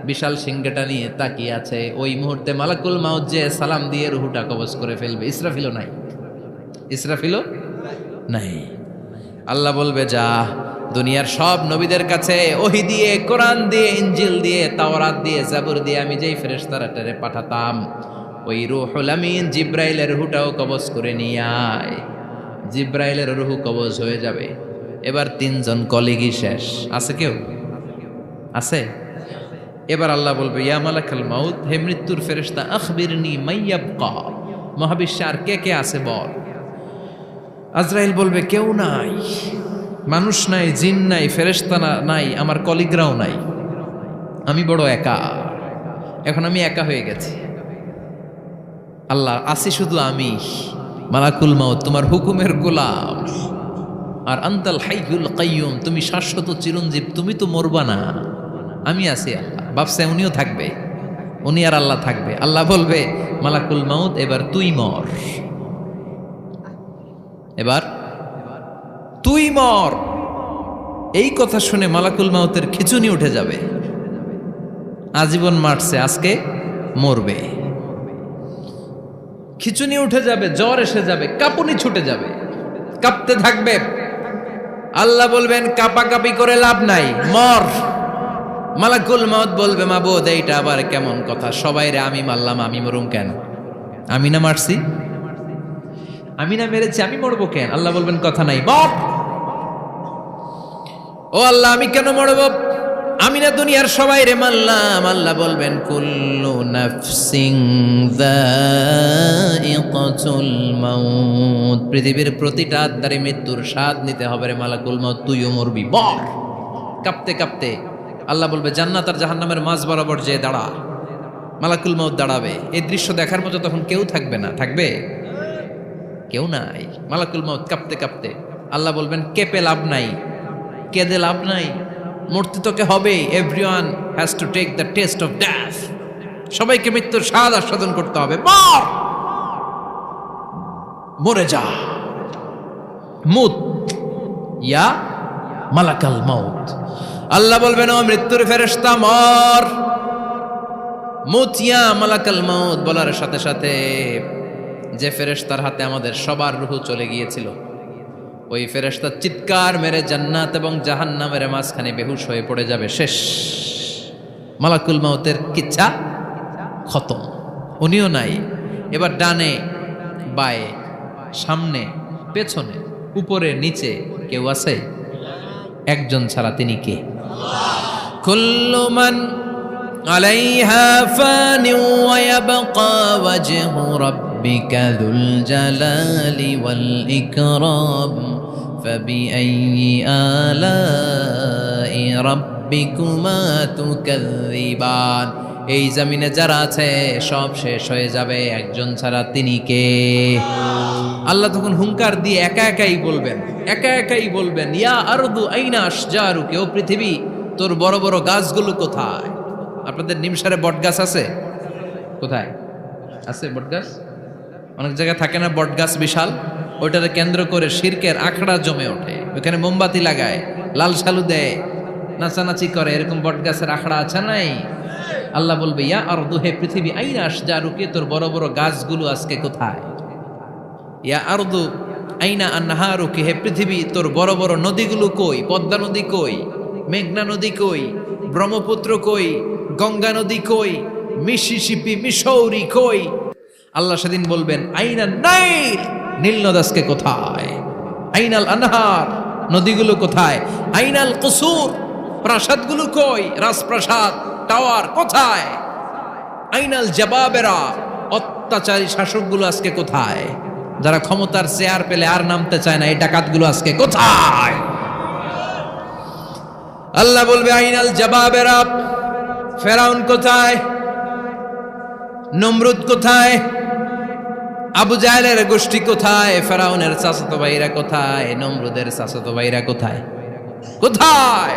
বিশাল সিংহটা নিয়ে তাকিয়ে আছে। ওই মুহূর্তে মালাকুল মাউত যে সালাম দিয়ে রূহটা কবজ করে ফেলবে। ইসরাফিলও নাই, ইসরাফিলও নাই। আল্লাহ বলবে, যা দুনিয়ার সব নবীদের কাছে ওহী দিয়ে, কোরআন দিয়ে, ইনজিল দিয়ে, তাওরাত দিয়ে, জাবুর দিয়ে আমি যেই ফেরেশতারে পাঠাতাম, ওই রূহুল আমিন জিব্রাইলের রূহটাও কবজ করে নিয়ে আয়। জিব্রাইলের রূহ কবজ হয়ে যাবে। এবার তিনজন কলিগই শেষ। আছে কেউ? আছে? এবার আল্লাহ বলবে, ইয়া মালাকাল মাউত, হে মৃত্যুর ফেরেশতা, আখবিরনি মাইয়াবকা, মহাবিশ্বে আর কে কে আছে বল। আজরাইল বলবে, কেউ নাই, মানুষ নাই, জিন নাই, ফেরেশতা নাই, আমার কলিগরাও নাই, আমি বড় একা। এখন আমি একা হয়ে গেছি। আল্লাহ, আসি শুধু আমি। মালাকুল মাউত, তোমার হুকুমের গোলাম। আর আনতাল হাইয়ুল কাইয়ুম, তুমি শাশ্বত চিরঞ্জীব, তুমি তো মরবা না, আমি আছি। আল্লাহ ভাবছে উনিও থাকবে, উনি আর আল্লাহ থাকবে। আল্লাহ বলবে, মালাকুল মাউত এবার তুই মর, এবার তুই মর। এই কথা শুনে মালাকুল মাউতের খিচুনি উঠে যাবে। আজীবন মারছে, আজকে মরবে। খিচুনি উঠে যাবে, জ্বর এসে যাবে, কাঁপুনি ছুটে যাবে, কাঁপতে থাকবে। আল্লাহ বলবেন, কাঁপাকাঁপি করে লাভ নাই, মর। মালাকুল মাউত বলবে, মাবুদ এইটা আবার কেমন কথা? সবাই রে আমি মারলাম, আমি মরুম কেন? আমি না মারছি, আমি না মেরেছি, আমি মরবো কেন? আল্লাহ বলবেন, কথা নাই, মর। ও আল্লাহ, আমি কেন মরব? আমি না দুনিয়ার সবাই রে মারলাম। আল্লাহ বলবেন কুল্লু নাফসিন যায়িকাতুল মাউত, পৃথিবীর প্রতিটা আত্মারে মৃত্যুর স্বাদ নিতে হবে রে মালাকুল মাউত, তুইও মরবি। বল কাঁপতে কাঁপতে আল্লাহ বলবে জান্নাত আর জাহান্নামের মাঝ বরাবর যে দাঁড়া। মালাকুল মাউত দাঁড়াবে, এই দৃশ্য দেখার মতো তখন কেউ থাকবে না। থাকবে কেউ নাই। মালাকুল মাউত কাঁপতে কাঁপতে আল্লাহ বলবেন কেঁপে লাভ নাই, কেঁদে লাভ নাই, মরতে তোকে হবে। Everyone has to take the test of death, সবাইকে মৃত্যুর স্বাদ আস্বাদন করতে হবে। মর, মরে যা। মুত ইয়া মালাকাল মাউত। আল্লাহ বলবেন ও মৃত্যুর ফেরেশতা মর। মুত ইয়া মালাকাল মাউত বলার সাথে সাথে যে ফেরেশতার হাতে আমাদের সবার রূহ চলে গিয়েছিল, ওই ফেরেশতা চিৎকার মেরে জান্নাত এবং জাহান্নামের মাঝখানে বেহুশ হয়ে পড়ে যাবে। শেষ, মালাকুল মাউতের কিচ্ছা খতম, উনিও নাই। এবার ডানে বায়ে সামনে পেছনে উপরে নিচে কেউ আছে? একজন ছাড়া, তিনি কে? কুল্লু মান আলাইহা ফানি ওয়া ইয়াবকা ওয়াজহু রাব্বিকা যুল জালালি ওয়াল ইকরাম ফাবিআইয়ি আলাই রাব্বিকুমা তুকাযযিবান। এই জমিনে যারা আছে সব শেষ হয়ে যাবে, একজন ছাড়া, তিনি কে? আল্লাহ তখন হুঙ্কার দিয়ে একা একাই বলবেন ইয়া আরদু আইনা আশজারুকি, ও পৃথিবী তোর বড় বড় গাছগুলো কোথায়? আপনাদের নিমসারে বট গাছ আছে? কোথায় আছে বট গাছ? অনেক জায়গায় থাকে না বট গাছ বিশাল, ওইটারে কেন্দ্র করে শিরকের আখড়া জমে ওঠে, ওখানে মোমবাতি লাগায়, লাল সালু দেয়, নাচানাচি করে, এরকম বট গাছের আখড়া আছে নাই? আল্লাহ বলবে ইয়া আরদু, হে পৃথিবী, আইনা আশজারুকি, তোর বড় বড় গাছগুলো আজকে কোথায়? ইয়া আরদু আইনা আনহারুকি, হে পৃথিবী তোর বড় বড় নদীগুলো কই? পদ্মা নদী কই? মেঘনা নদী কই? ব্রহ্মপুত্র কই? গঙ্গা নদী কই? মিসিসিপি, মিসৌরি কই? আল্লাহ সেদিন বলবেন আইনা নাইল, নীল নদ আজকে কোথায়? আইনাল আনহার, নদীগুলো কোথায়? আইনাল কুসুর, প্রাসাদগুলো কই? রাজপ্রাসাদ, টাওয়ার কোথায়? আইনাল জাবাবেরা, অত্যাচারী শাসকগুলো আজকে কোথায়? যারা ক্ষমতার চেয়ার পেলে আর নামতে চায় না, এই ডাকাতগুলো আজকে কোথায়? আল্লাহ বলবে আইনাল জাবাবেরা, ফেরাউন কোথায়? নমরুদ কোথায়? আবু জাহেলের গোষ্ঠী কোথায়? ফেরাউনের চাচাতো ভাইরা কোথায়? নমরুদের চাচাতো ভাইরা কোথায়? কোথায়?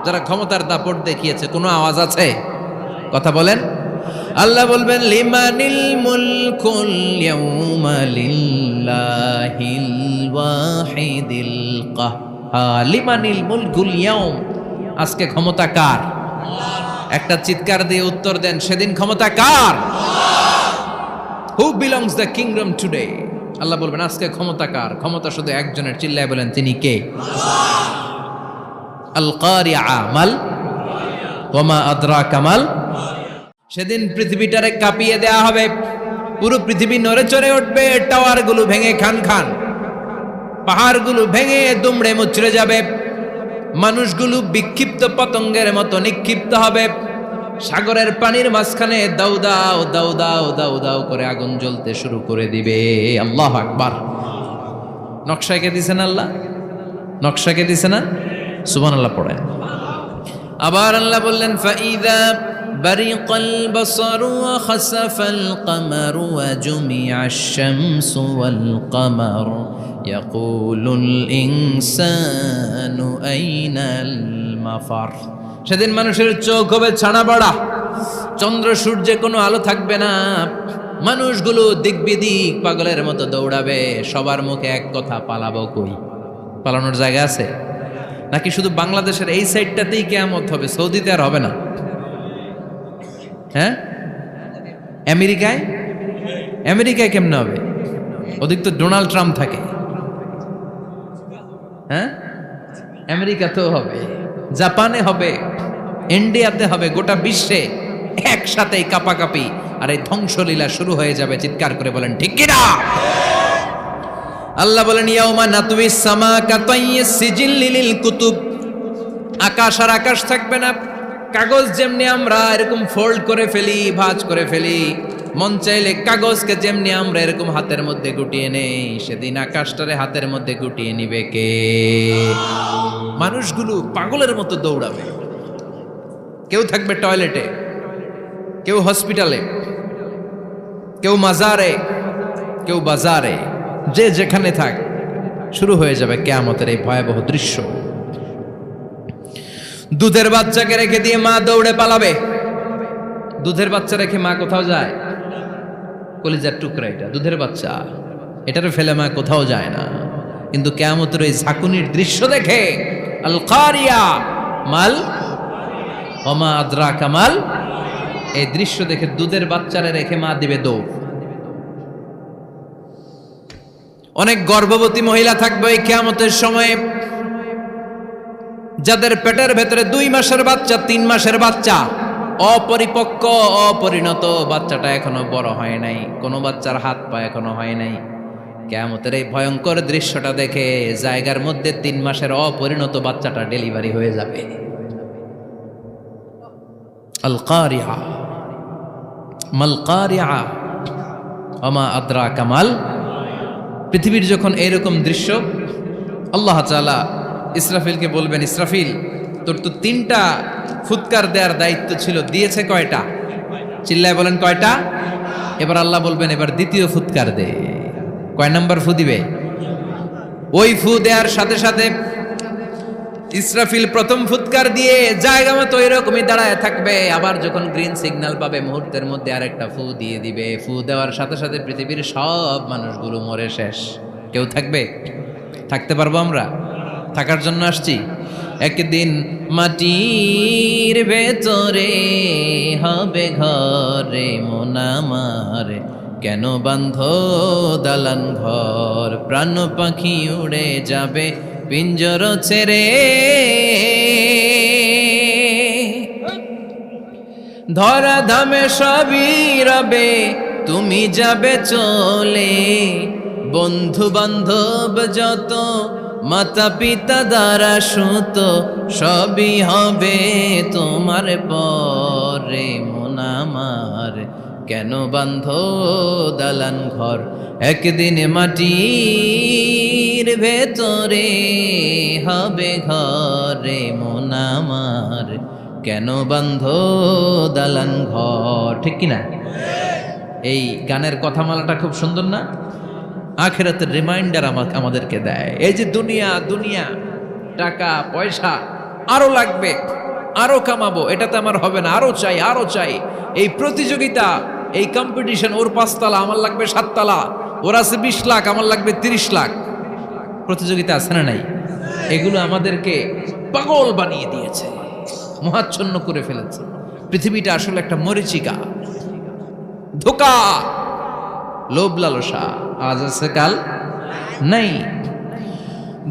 যারা ক্ষমতার দাপট দেখিয়েছে, কোনো আওয়াজ আছে? কথা বলেন। আল্লাহ বলবেন লিমানিল মুলকুল ইয়াউমা লিল্লাহিল ওয়াহিদিল কাহ্হার। লিমানিল মুলকুল ইয়াউম, আজকে ক্ষমতা কার? একটা চিৎকার দিয়ে উত্তর দেন, সেদিন ক্ষমতা কার? Who belongs the kingdom today? আল্লাহ বলবেন আজকে ক্ষমতা কার? ক্ষমতা শুধু একজনের, চিল্লায় বলেন তিনি কে? আল কারিআ মাল ওয়া মা আদরাকা মাল। সেদিন পৃথিবীটারে কাঁপিয়ে দেয়া হবে, পুরো পৃথিবী নড়ে চড়ে উঠবে, টাওয়ারগুলো ভেঙে খান খান, পাহাড়গুলো ভেঙে দুমড়ে মুচড়ে যাবে, মানুষগুলো বিক্ষিপ্ত পতঙ্গের মতো নিক্ষিপ্ত হবে, সাগরের পানির মাঝখানে দাউ দাউ দাউ দাউ দাউ দাউ করে আগুন জ্বলতে শুরু করে দিবে। আল্লাহু আকবার। নকশাকে দিছেন আল্লাহ, নকশাকে দিছে না? সুবহানাল্লাহ পড়েন। আবার আল্লাহ বললেন ফাইদা বারিকাল বাসারু ওয়া খাসাফাল কামারু ওয়া জুমিআশ শামসু ওয়াল কামার ইয়াকুলুল ইনসানু আইনাল মাফার। সেদিন মানুষের চোখ হবে ছানা বড়া, চন্দ্র সূর্যে কোনো আলো থাকবে না, মানুষগুলো দিক বিদিক পাগলের মতো দৌড়াবে, সবার মুখে এক কথা, পালাবো কই? পালানোর জায়গা আছে নাকি শুধু বাংলাদেশের এই সাইডটাতেই কিয়ামত হবে? সৌদিতে আর হবে না? হ্যাঁ, আমেরিকায়? আমেরিকায় কেমনে হবে? ওদিক তো ডোনাল্ড ট্রাম্প থাকে। হ্যাঁ, আমেরিকাতেও হবে, জাপানে হবে, ইন্ডিয়াতে হবে, গোটা বিশ্বে একসাথেই কাপাকাপি আর এই ধ্বংসলীলা শুরু হয়ে যাবে। চিৎকার করে বলেন ঠিক কিনা? আল্লাহ বলেন ইয়াউমা নাতউইস সামা কাতাইয়িস সিজিল লিল কুতুব। আকাশ আর আকাশ থাকবে না, কাগজ যেমনি আমরা এরকম ফোল্ড করে ফেলি, ভাঁজ করে ফেলি, মন চাইলে কাগজকে যেমনি আমরা এরকম হাতের মধ্যে গুটিয়ে নেই, সেদিন আকাশটারে হাতের মধ্যে গুটিয়ে নিবে কে? মানুষগুলো পাগলের মতো দৌড়াবে। কেউ থাকবে টয়লেটে, কেউ হসপিটালে, কেউ মাজারে, কেউ বাজারে, যে যেখানে থাক, শুরু হয়ে যাবে কিয়ামতের এই ভয়াবহ দৃশ্য। দুধের বাচ্চাকে রেখে দিয়ে মা দৌড়ে পালাবে। দুধের বাচ্চা রেখে মা কোথাও যায়? কলিজার টুকরা এটা, দুধের বাচ্চা, এটারে ফেলে মা কোথাও যায় না। কিন্তু কিয়ামতের এই ঝাঁকুনির দৃশ্য দেখে, আল কারিয়া মাল ওমা আদরাকা মাল, এই দৃশ্য দেখে দুধের বাচ্চারে রেখে মা দিবে দৌড়। অনেক গর্ভবতী মহিলা থাকবে এই কিয়ামতের সময়ে, যাদের পেটের ভেতরে 2 মাসের বাচ্চা, 3 মাসের বাচ্চা, অপরিপক্ক অপরিণত, বাচ্চাটা এখনো বড় হয় নাই, কোনো বাচ্চার হাত পা এখনো হয় নাই। কিয়ামতের এই ভয়ঙ্কর দৃশ্যটা দেখে জায়গার মধ্যে 3 মাসের অপরিণত বাচ্চাটা ডেলিভারি হয়ে যাবে। আল কারিয়া মাল কারিয়া ওমা আদরাকা মাল। পৃথিবীর যখন এরকম দৃশ্য, আল্লাহ তাআলা ইসরাফিলকে বলবেন, ইসরাফিল তোর তো 3টা ফুৎকার দেওয়ার দায়িত্ব ছিল, দিয়েছে কয়টা? চিল্লায় বলেন কয়টা? এবার আল্লাহ বলবেন, এবার দ্বিতীয় ফুৎকার দে। কয় নাম্বার ফু দিবে? ওই ফু দেওয়ার সাথে সাথে ইসরাফিল প্রথম ফুৎকার দিয়ে জায়গা মতো এরকমই দাঁড়ায় থাকবে। আবার যখন গ্রিন সিগন্যাল পাবে, মুহূর্তের মধ্যে আরেকটা ফু দিয়ে দিবে। ফু দেওয়ার সাথে সাথে পৃথিবীর সব মানুষগুলো মরে শেষ। কেউ থাকবে? থাকতে পারবো আমরা? থাকার জন্য আসছি। একদিন মাটির ভেতরে হবে ঘরে মন আমার, কেন বান্ধ দালান ঘর, প্রাণ পাখি উড়ে যাবে পিঞ্জর ছেড়ে, ধরা ধামে সবই রবে তুমি যাবে চলে, বন্ধু বান্ধব যত মাতা পিতা দ্বারা সুত সবই হবে তোমার পরে মন আমার, কেন বান্ধ দালান ঘর, একদিন মাটির ভেতরে হবে ঘরে মন আমার, কেন বান্ধ দালান ঘর। ঠিক কিনা? এই গানের কথামালাটা খুব সুন্দর না? আখিরাতের রিমাইন্ডার আমাদেরকে দেয়। এই যে দুনিয়া দুনিয়া, টাকা পয়সা আরো লাগবে, আরো কামাবো, এটাতে আমার হবে না, আরো চাই আরো চাই। এই প্রতিযোগিতা, এই কম্পিটিশন, ওর 5 তলা আমার লাগবে 7 তলা, ওর আছে 20 লাখ আমার লাগবে 30 লাখ, প্রতিযোগিতা আছে না নাই? এগুলো আমাদেরকে পাগল বানিয়ে দিয়েছে, মোহাচ্ছন্ন করে ফেলেছে। পৃথিবীটা আসলে একটা মরিচিকা, ধোঁকা, লোভ লালসা, আজ আছে কাল নাই।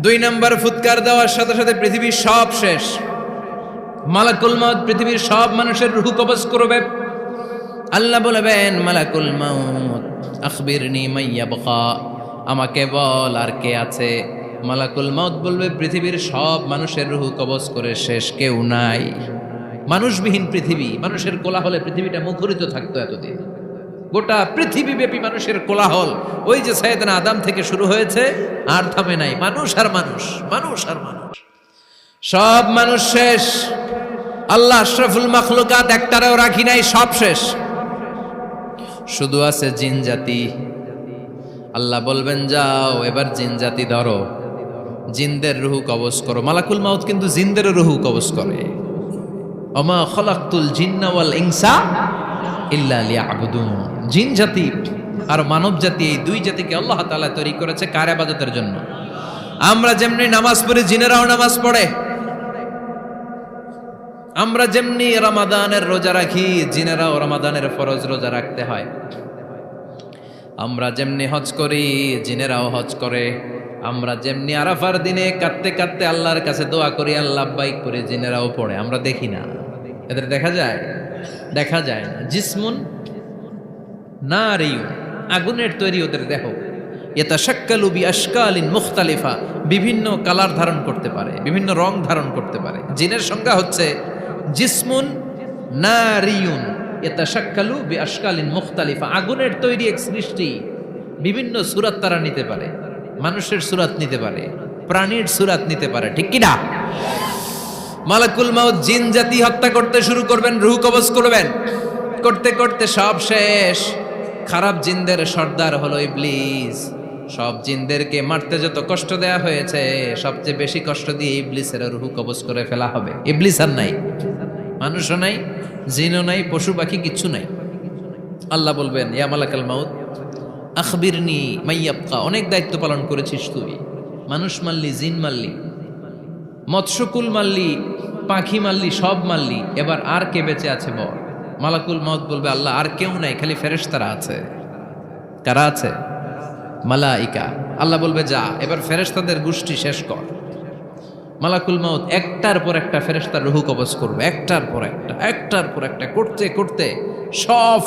2 নম্বর ফুৎকার দেওয়ার সাথে সাথে পৃথিবীর সব শেষ। মালাকুল মাউত পৃথিবীর সব মানুষের রূহ কবজ করবে। আল্লাহ বলবেন, মালাকুল মাউত আখবিরনি মাইয়াবকা, আমাকে বল আর কে আছে। মালাকুল মাউত বলবে, পৃথিবীর সব মানুষের রূহ কবজ করে শেষ, কেউ নাই। মানুষবিহীন পৃথিবী, মানুষের কোলাহলে পৃথিবীটা মুখরিত থাকতো এতদিন। গোটা পৃথিবীব্যাপী মানুষের কোলাহল, ওই যে সাইয়েদনা আদম থেকে শুরু হয়েছে, আর থামে নাই। মানুষ আর মানুষ, মানুষ আর মানুষ, সব মানুষ শেষ। আল্লাহ আশরাফুল মাখলুকাত একটারেও রাখি নাই, সব শেষ। শুধু আছে জিন জাতি। আল্লাহ বলবেন, যাও এবার জিন জাতি ধরো, জিনদের রুহ কবজ করো। মালাকুল মাউত কিন্তু জিনদের রুহ কবজ করে। ওমা খলাকতুল জিন্না ওয়াল ইনসা ইল্লা লিয়াবুদুন। জিন জাতি আর মানব জাতি, এই 2 জাতিকে আল্লাহ তাআলা তৈরি করেছে কার ইবাদতের জন্য? আমরা যেমনি নামাজ পড়ি, জিনেরাও নামাজ পড়ে। আমরা যেমনি রমাদানের রোজা রাখি, জিনেরাও রমাদানের ফরজ রোজা রাখতে হয়। আমরা যেমনি হজ করি, জিনেরাও হজ করে। আমরা যেমনি আরাফার দিনে কাঁদতে কাঁদতে আল্লাহর কাছে দোয়া করি, আল্লাহ লাব্বাইক করে, জিনেরাও পড়ে। আমরা দেখি না, এদের দেখা যায়? দেখা যায় না। জিসমুন নারিয়ুন, আগুনের তৈরি ওদের দেহ। ইয়াতাশাক্কালু বিআশকালিন মুখতালিফা, বিভিন্ন কালার ধারণ করতে পারে, বিভিন্ন রং ধারণ করতে পারে। জিনের সংজ্ঞা হচ্ছে জিসমুন নারিয়ুন ইয়াতাশাক্কালু বিআশকালিন মুখতালিফা, আগুনের তৈরি এক সৃষ্টি, বিভিন্ন সূরত তারা নিতে পারে, মানুষের সূরত নিতে পারে, প্রাণীর সূরত নিতে পারে, ঠিক কি না? মালাকুল মাউত জিন জাতি হত্যা করতে শুরু করবেন, রূহ কবজ করবেন, করতে করতে সব শেষ। খারাপ জিনদের সর্দার হলো ইবলিস। সব জিনদেরকে মারতে যত কষ্ট দেয়া হয়েছে, সবচেয়ে বেশি কষ্ট দিয়ে ইবলিসের রূহ কবজ করে ফেলা হবে। ইবলিস আর নাই, মানুষও নাই, জিনও নাই, পশু পাখি কিচ্ছু নাই। আল্লাহ বলবেন, ইয়া মালাকাল মাউত আখবিরনি মাইয়াবকা, অনেক দায়িত্ব পালন করেছিস তুই, মানুষ মারলি, জিন মারলি, মৎস্যকুল মারলি, পাখি মারলি, সব মারলি, এবার আর কে বেঁচে আছে বল? মালাকুল মাউত বলবে, আল্লাহ আর কেউ নাই, খালি ফেরেশতারা আছে। কারা আছে? মালাইকা। আল্লাহ বলবে, যা এবার ফেরেশতাদের গোষ্ঠী শেষ কর। মালাকুল মাউত একটার পর একটা ফেরেশতার রূহ কবজ করবে, একটার পর একটা, একটার পর একটা, করতে করতে সব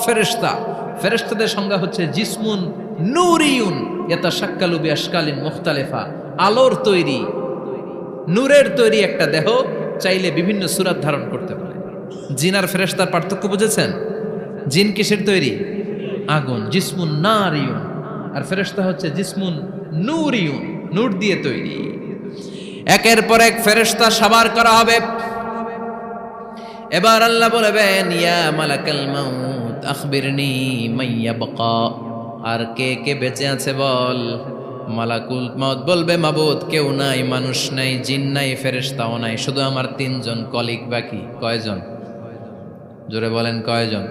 ফেরেশতাদের সংজ্ঞা হচ্ছে জিসমুন নূরিয়ুন ইয়াতাশাক্কালু বিআশকালিন মুখতালিফা, আলোর তৈরি, নূরের তৈরি একটা দেহ, চাইলে বিভিন্ন সূরত ধারণ করতে পারে। জিন আর ফেরেশতার পার্থক্য বুঝেছেন? জিন কিসের তৈরি? আগুন, জিসমুন নারিয়ুন, আর ফেরেশতা হচ্ছে জিসমুন নূরিয়ুন, নূর দিয়ে তৈরি। একের পর এক ফেরেশতা সাবার করা হবে। এবার আল্লাহ বলবেন, ইয়া মালাকাল মাউত আখবিরনি মাইয়াবকা, আর কে কে বেঁচে আছে বল? মালাকুল মাউত বলবে, মাবুদ কেউ নাই, মানুষ নাই, জিন নাই, ফেরেশতাও নাই, শুধু আমার তিনজন কলিগ বাকি। কয়জন? জোরে বলেন, কয়জন?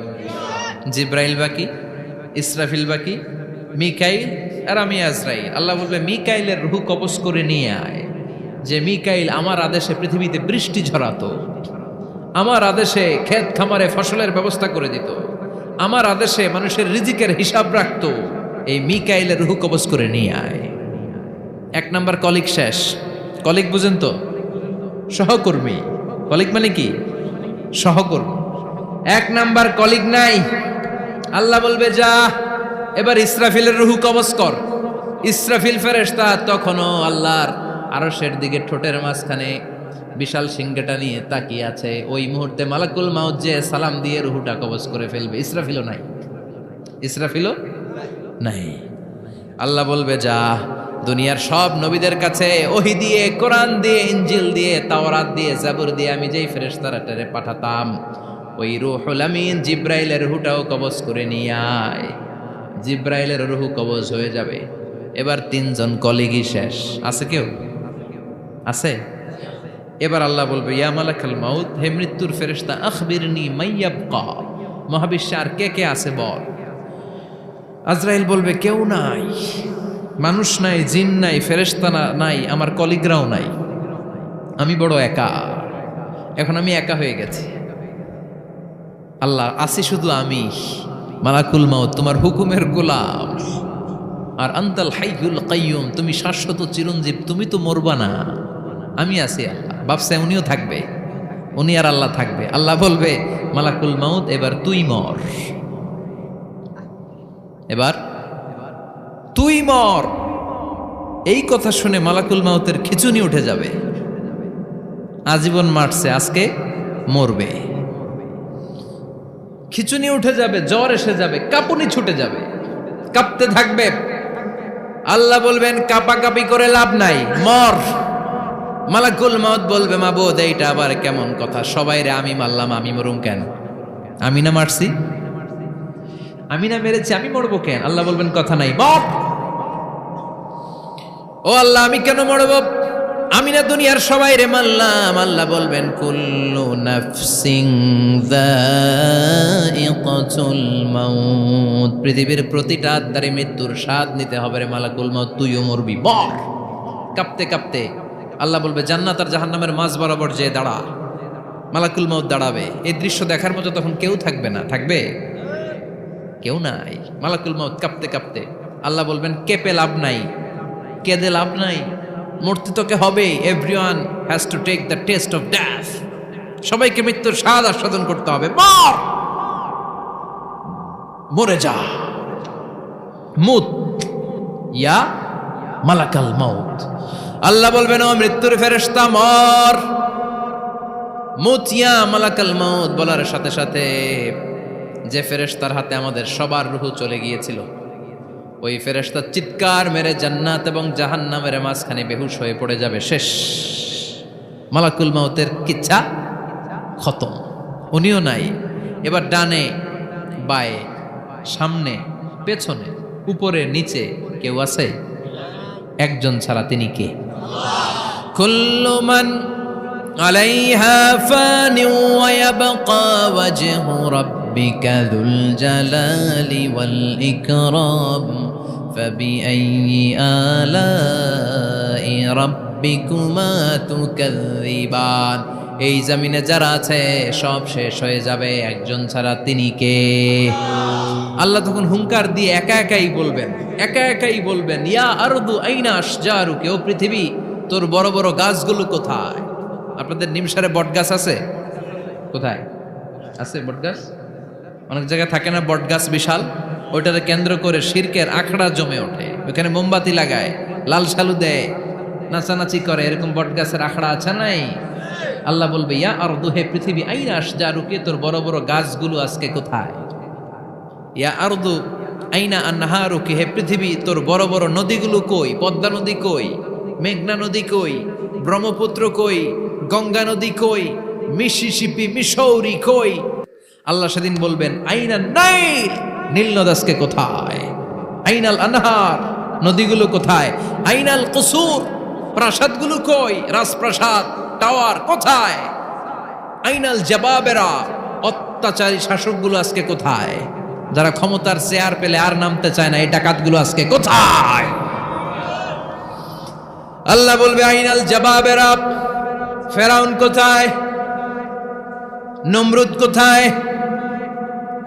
জিব্রাইল বাকি, ইসরাফিল বাকি, মিকাইল আর আমি আজরাইল। আল্লাহ বলবে, মিকাইলের রূহ কবজ করে নিয়ে আয়। যে মিকাইল আমার আদেশে পৃথিবীতে বৃষ্টি ঝরাতো, আমার আদেশে ক্ষেত খামারে ফসলের ব্যবস্থা করে দিত, আমার আদেশে মানুষের রিজিকের হিসাব রাখতো, এই মিকাইলের রূহ কবজ করে নিয়ে আয়। এক নাম্বার কলিগ শেষ। কলিগ বুঝেন তো? সহকর্মী। কলিগ মানে কি? সহকর্মী। এক নাম্বার কলিগ নাই। আল্লাহ বলবে, যা এবার ইসরাফিলের রূহ কবজ কর। ইসরাফিল ফেরেশতা তখনও আল্লাহর আরশের দিকে ঠোঁটের মাঝখানে বিশাল সিংহটা নিয়ে তাকিয়ে আছে। ওই মুহূর্তে মালাকুল মাউত যে সালাম দিয়ে রূহটা কবজ করে ফেলবে। ইসরাফিলও নাই, ইসরাফিলও নাই। আল্লাহ বলবে, যা দুনিয়ার সব নবীদের কাছে ওহী দিয়ে, কোরআন দিয়ে, ইনজিল দিয়ে, তাওরাত দিয়ে, জাবুর দিয়ে আমি যেই ফেরেশতারে পাঠাতাম, ওই রূহুল আমিন জিব্রাইলের রূহটাও কবজ করে নিয়ে আয়। জিব্রাইলের রূহ কবজ হয়ে যাবে। এবার তিনজন কলিগই শেষ। আছে কেউ? আছে? এবার আল্লাহ বলবে, ইয়া মালাকাল মাউত, হে মৃত্যুর ফেরেশতা, আখবিরনি মাইয়াবকা, মহাবিশ্বে আর কে কে আছে বল। আজরাইল বলবে, কেউ নাই, মানুষ নাই, জিন নাই, ফেরেশতা নাই, আমার কলিগরাও নাই, আমি বড় একা। এখন আমি একা হয়ে গেছি। আল্লাহ, আসি শুধু আমি। মালাকুল মাউত, তোমার হুকুমের গোলাম, আর আনতাল হাইয়ুল কাইয়ুম, তুমি শাশ্বত চিরঞ্জীব, তুমি তো মরবা না, আমি আছি। আল্লাহ ভাবছে উনিও থাকবে, উনি আর আল্লাহ থাকবে। আল্লাহ বলবে, মালাকুল মাউত এবার তুই মর, এবার তুই মর। এই কথা শুনে মালাকুল মাউতের খিচুনি উঠে যাবে। আজীবন মারছে, আজকে মরবে। খিচুনি উঠে যাবে, জ্বর এসে যাবে, কাঁপুনি ছুটে যাবে, কাঁপতে থাকবে। আল্লাহ বলবেন, কাঁপাকাঁপি করে লাভ নাই, মর। মালাকুল মাউত বলবে, মাবুদ এইটা আবার কেমন কথা? সবাই রে আমি মারলাম, আমি মরুম কেন? আমি না মারছি, আমি না মেরেছি, আমি মরবো কেন? আল্লাহ বলবেন, কথা নাই, মর। ও আল্লাহ, আমি কেন মরব? আমি না দুনিয়ার সবাই রে মারলাম। আল্লাহ বলবেন, কুল্লু নাফসিন যায়িকাতুল মাউত, পৃথিবীর প্রতিটা আত্মারে মৃত্যুর স্বাদ নিতে হবে রে মালাকুল মাউত, তুইও মরবি, মর। কাঁপতে কাঁপতে আল্লাহ বলবে, জান্নাত আর জাহান্নামের মাঝ বরাবর যে দাঁড়া। মালাকুল মাউত দাঁড়াবে। এই দৃশ্য দেখার মতো তখন কেউ থাকবে না। থাকবে? কেউ নাই। মালাকুল মাউত কাঁপতে কাঁপতে আল্লাহ বলবেন, কেঁপে লাভ নাই, কেঁদে লাভ নাই, মরতে তোকে হবে। Everyone has to take the test of death, সবাইকে মৃত্যুর স্বাদ আস্বাদন করতে হবে। মর, মরে যা, মুত ইয়া মালাকাল মাউত। আল্লাহ বলবেন, ও মৃত্যুর ফেরেশতা মর। মুতিয়া মালাকাল মউত বলার সাথে সাথে যে ফেরেশতার হাতে আমাদের সবার রূহ চলে গিয়েছিল, ওই ফেরেশতা চিৎকার মেরে জান্নাত এবং জাহান্নামের মাঝখানে বেহুশ হয়ে পড়ে যাবে। শেষ, মালাকুল মউতের কিচ্ছা খতম, উনিও নাই। এবার ডানে বায়ে সামনে পেছনে উপরে নিচে কেউ আছে? একজন ছাড়া, তিনি কে? কুল্লু মান আলাইহা ফানি ওয়া ইয়াবকা ওয়াজহু রাব্বিকা যুল জালালি ওয়াল ইকরাম ফাবিআইয়ি আলাই রাব্বিকুমা তুকাযযিবান। এই জমিনে যারা আছে সব শেষ হয়ে যাবে, একজন ছাড়া, তিনি কে? আল্লাহ তখন হুঙ্কার দিয়ে একা একাই বলবেন, ইয়া আরদু আইনা আশজারুকি, ও পৃথিবী তোর বড় বড় গাছগুলো কোথায়? আপনাদের নিমসারে বট গাছ আছে? কোথায় আছে বট গাছ? অনেক জায়গায় থাকে না বট গাছ বিশাল, ওইটাকে কেন্দ্র করে শিরকের আখড়া জমে ওঠে, ওখানে মোমবাতি লাগায়, লাল শালু দেয়, নাচানাচি করে, এরকম বট গাছের আখড়া আছে নাই? আল্লাহ বলবে, ইয়া আরদু, হে পৃথিবী, আইনা আশজারুকি, তোর বড় বড় গাছগুলো আজকে কোথায়? ইয়া আরদু আইনা আনহারুকি, হে পৃথিবী তোর বড় বড় নদীগুলো কই? পদ্মা নদী কই? মেঘনা নদী কই? ব্রহ্মপুত্র কই? গঙ্গা নদী কই? মিসিসিপি, মিসৌরি কই? আল্লাহ সেদিন বলবেন, আইনান নাইল, নীল নদ আজকে কোথায়? আইনাল আনহার, নদীগুলো কোথায়? আইনাল কুসুর, প্রাসাদগুলো কই? রাজপ্রাসাদ, টাওয়ার কোথায়? আইনাল জাবাবেরা, অত্যাচারী শাসকগুলো আজকে কোথায়? যারা ক্ষমতার চেয়ার পেলে আর নামতে চায় না, এই ডাকাতগুলো আজকে কোথায়? আল্লাহ বলবে, আইনাল জাবাবেরা, ফেরাউন কোথায়? নমরুদ কোথায়?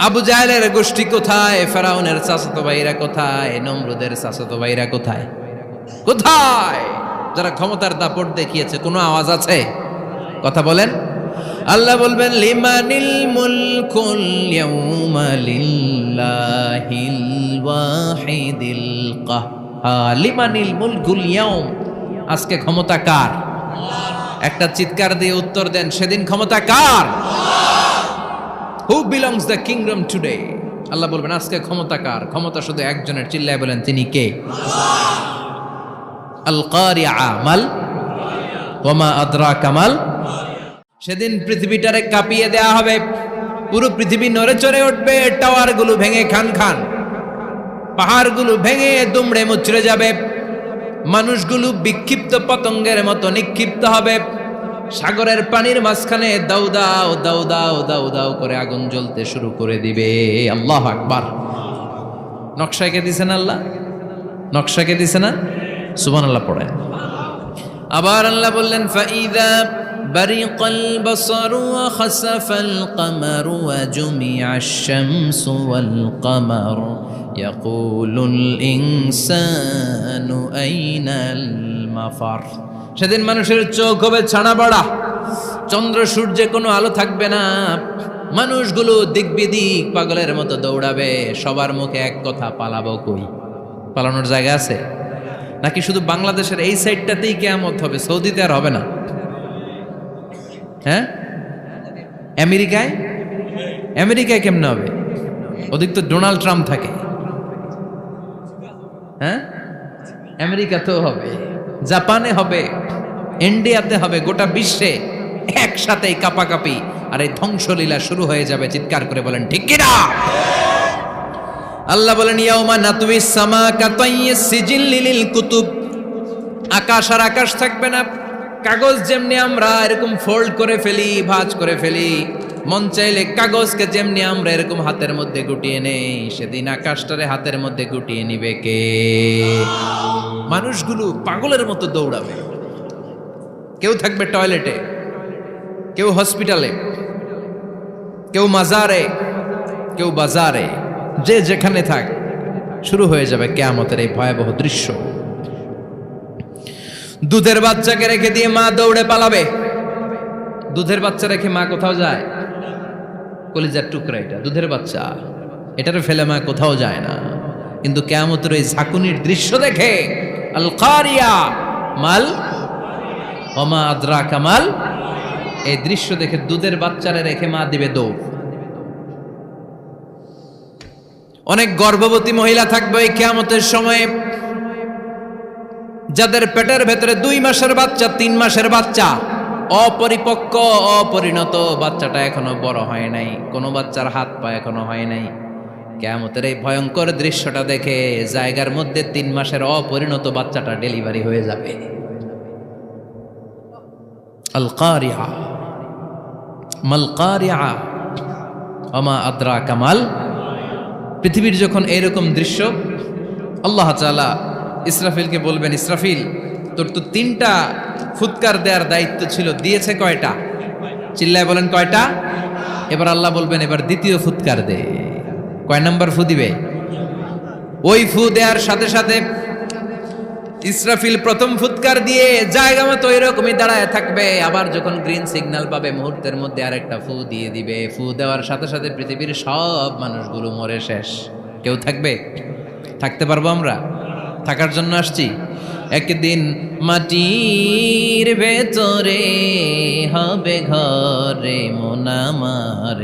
আবু জাহেলের গোষ্ঠী কোথায়? ফেরাউনের চাচাতো ভাইরা কোথায়? নমরুদের চাচাতো ভাইরা কোথায়? কোথায়? যারা ক্ষমতার দাপট দেখিয়েছে, কোনো আওয়াজ আছে? কথা বলেন। আল্লাহ বলবেন, লিমানিল মুলকুল ইয়াউমা লিল্লাহিল ওয়াহিদিল কাহ্হার। লিমানিল মুলকুল ইয়াউম, আজকে ক্ষমতা কার? একটা চিৎকার দিয়ে উত্তর দেন, সেদিন ক্ষমতা কার? Who belongs the kingdom today? আল্লাহ বলবেন, আজকে ক্ষমতা কার? ক্ষমতা শুধু একজনের, চিল্লায় বলেন, তিনি কে? আল কারিআ মাল ওয়া মা আদরাকা মাল। সেদিন পৃথিবীটারে কাঁপিয়ে দেয়া হবে, পুরো পৃথিবী নড়ে চড়ে উঠবে, টাওয়ারগুলো ভেঙে খান খান, পাহাড়গুলো ভেঙে দুমড়ে মুচড়ে যাবে, মানুষগুলো বিক্ষিপ্ত পতঙ্গের মতো নিক্ষিপ্ত হবে, সাগরের পানির মাঝখানে দাউ দাউ দাউ দাউ দাউ দাউ করে আগুন জ্বলতে শুরু করে দিবে। আল্লাহু আকবার। নকশা কে দিছেন আল্লাহ? নকশা কে দিছে না? সুবহানাল্লাহ পড়েন। আবার আল্লাহ বললেন, ফাইদা বারিকাল বাসারু ওয়া খাসাফাল কামারু ওয়া জুমিআশ শামসু ওয়াল কামার ইয়াকুলুল ইনসানু আইনাল মাফার। সেদিন মানুষের চোখ হবে ছানা বড়া, চন্দ্র সূর্যে কোনো আলো থাকবে না, মানুষগুলো দিক বিদিক পাগলের মতো দৌড়াবে, সবার মুখে এক কথা, পালাবো কই? পালানোর জায়গা আছে নাকি? শুধু বাংলাদেশের এই সাইডটাতেই কিয়ামত হবে, সৌদিতে আর হবে না? হ্যাঁ, আমেরিকায়? আমেরিকায় কেমনে হবে? ওদিক তো ডোনাল্ড ট্রাম্প থাকে। হ্যাঁ, আমেরিকাতেও হবে, জাপানে হবে, ইন্ডিয়াতে হবে, গোটা বিশ্বে একসাথেই কাপাকাপি আর এই ধ্বংসলীলা শুরু হয়ে যাবে। চিৎকার করে বলেন ঠিক কিনা? আল্লাহ বলেন, ইয়াউমা নাতুইস সামা কাতাইয়িস সিজিল্লি লিল কুতুব। আকাশ আর আকাশ থাকবে না, কাগজ যেমনি আমরা এরকম ফোল্ড করে ফেলি, ভাঁজ করে ফেলি, মন চাইলে কাগজকে যেমনি আমরা এরকম হাতের মধ্যে গুটিয়ে নেই, সেদিন আকাশটারে হাতের মধ্যে গুটিয়ে নিবে কে? মানুষগুলো পাগলের মতো দৌড়াবে, কেউ থাকবে টয়লেটে, কেউ হসপিটালে, কেউ মাজারে, কেউ বাজারে, যে যেখানে থাক, শুরু হয়ে যাবে কিয়ামতের এই ভয়াবহ দৃশ্য। দুধের বাচ্চাকে রেখে দিয়ে মা দৌড়ে পালাবে। দুধের বাচ্চা রেখে মা কোথাও যায়? কলিজার টুকরা এটা, দুধের বাচ্চা, এটারে ফেলে মা কোথাও যায় না। কিন্তু কিয়ামতের এই ঝাঁকুনির দৃশ্য দেখে, আল কারিয়া মাল ওয়া মা আদরাকা মাল, এই দৃশ্য দেখে দুধের বাচ্চারে রেখে মা দিবে দৌড়। অনেক গর্ভবতী মহিলা থাকবে এই কিয়ামতের সময়ে, যাদের পেটের ভেতরে 2 মাসের বাচ্চা, 3 মাসের বাচ্চা, অপরিপক্ক অপরিণত, বাচ্চাটা এখনো বড় হয় নাই, কোনো বাচ্চার হাত পা এখনো হয় নাই। কিয়ামতের এই ভয়ঙ্কর দৃশ্যটা দেখে জায়গার মধ্যে 3 মাসের অপরিণত বাচ্চাটা ডেলিভারি হয়ে যাবে। আল কারিআ মাল কারিআ ওমা আদরাকা মাল। পৃথিবীর যখন এরকম দৃশ্য, আল্লাহ তাআলা ইসরাফিলকে বলবেন, ইসরাফিল তোর তো 3টা ফুৎকার দেওয়ার দায়িত্ব ছিল, দিয়েছে কয়টা? চিল্লায় বলেন কয়টা? এবার আল্লাহ বলবেন এবার দ্বিতীয় ফুৎকার দে। কয় নাম্বার ফু দিবে? ওই ফু দেওয়ার সাথে সাথে ইসরাফিল প্রথম ফুৎকার দিয়ে জায়গা মতো এরকমই দাঁড়ায় থাকবে, আবার যখন গ্রিন সিগন্যাল পাবে মুহূর্তের মধ্যে আরেকটা ফু দিয়ে দিবে। ফু দেওয়ার সাথে সাথে পৃথিবীর সব মানুষগুলো মরে শেষ। কেউ থাকবে? থাকতে পারবো আমরা? থাকার জন্য আসছি। একদিন মাটির ভেতরে হবে ঘরে মন আমার,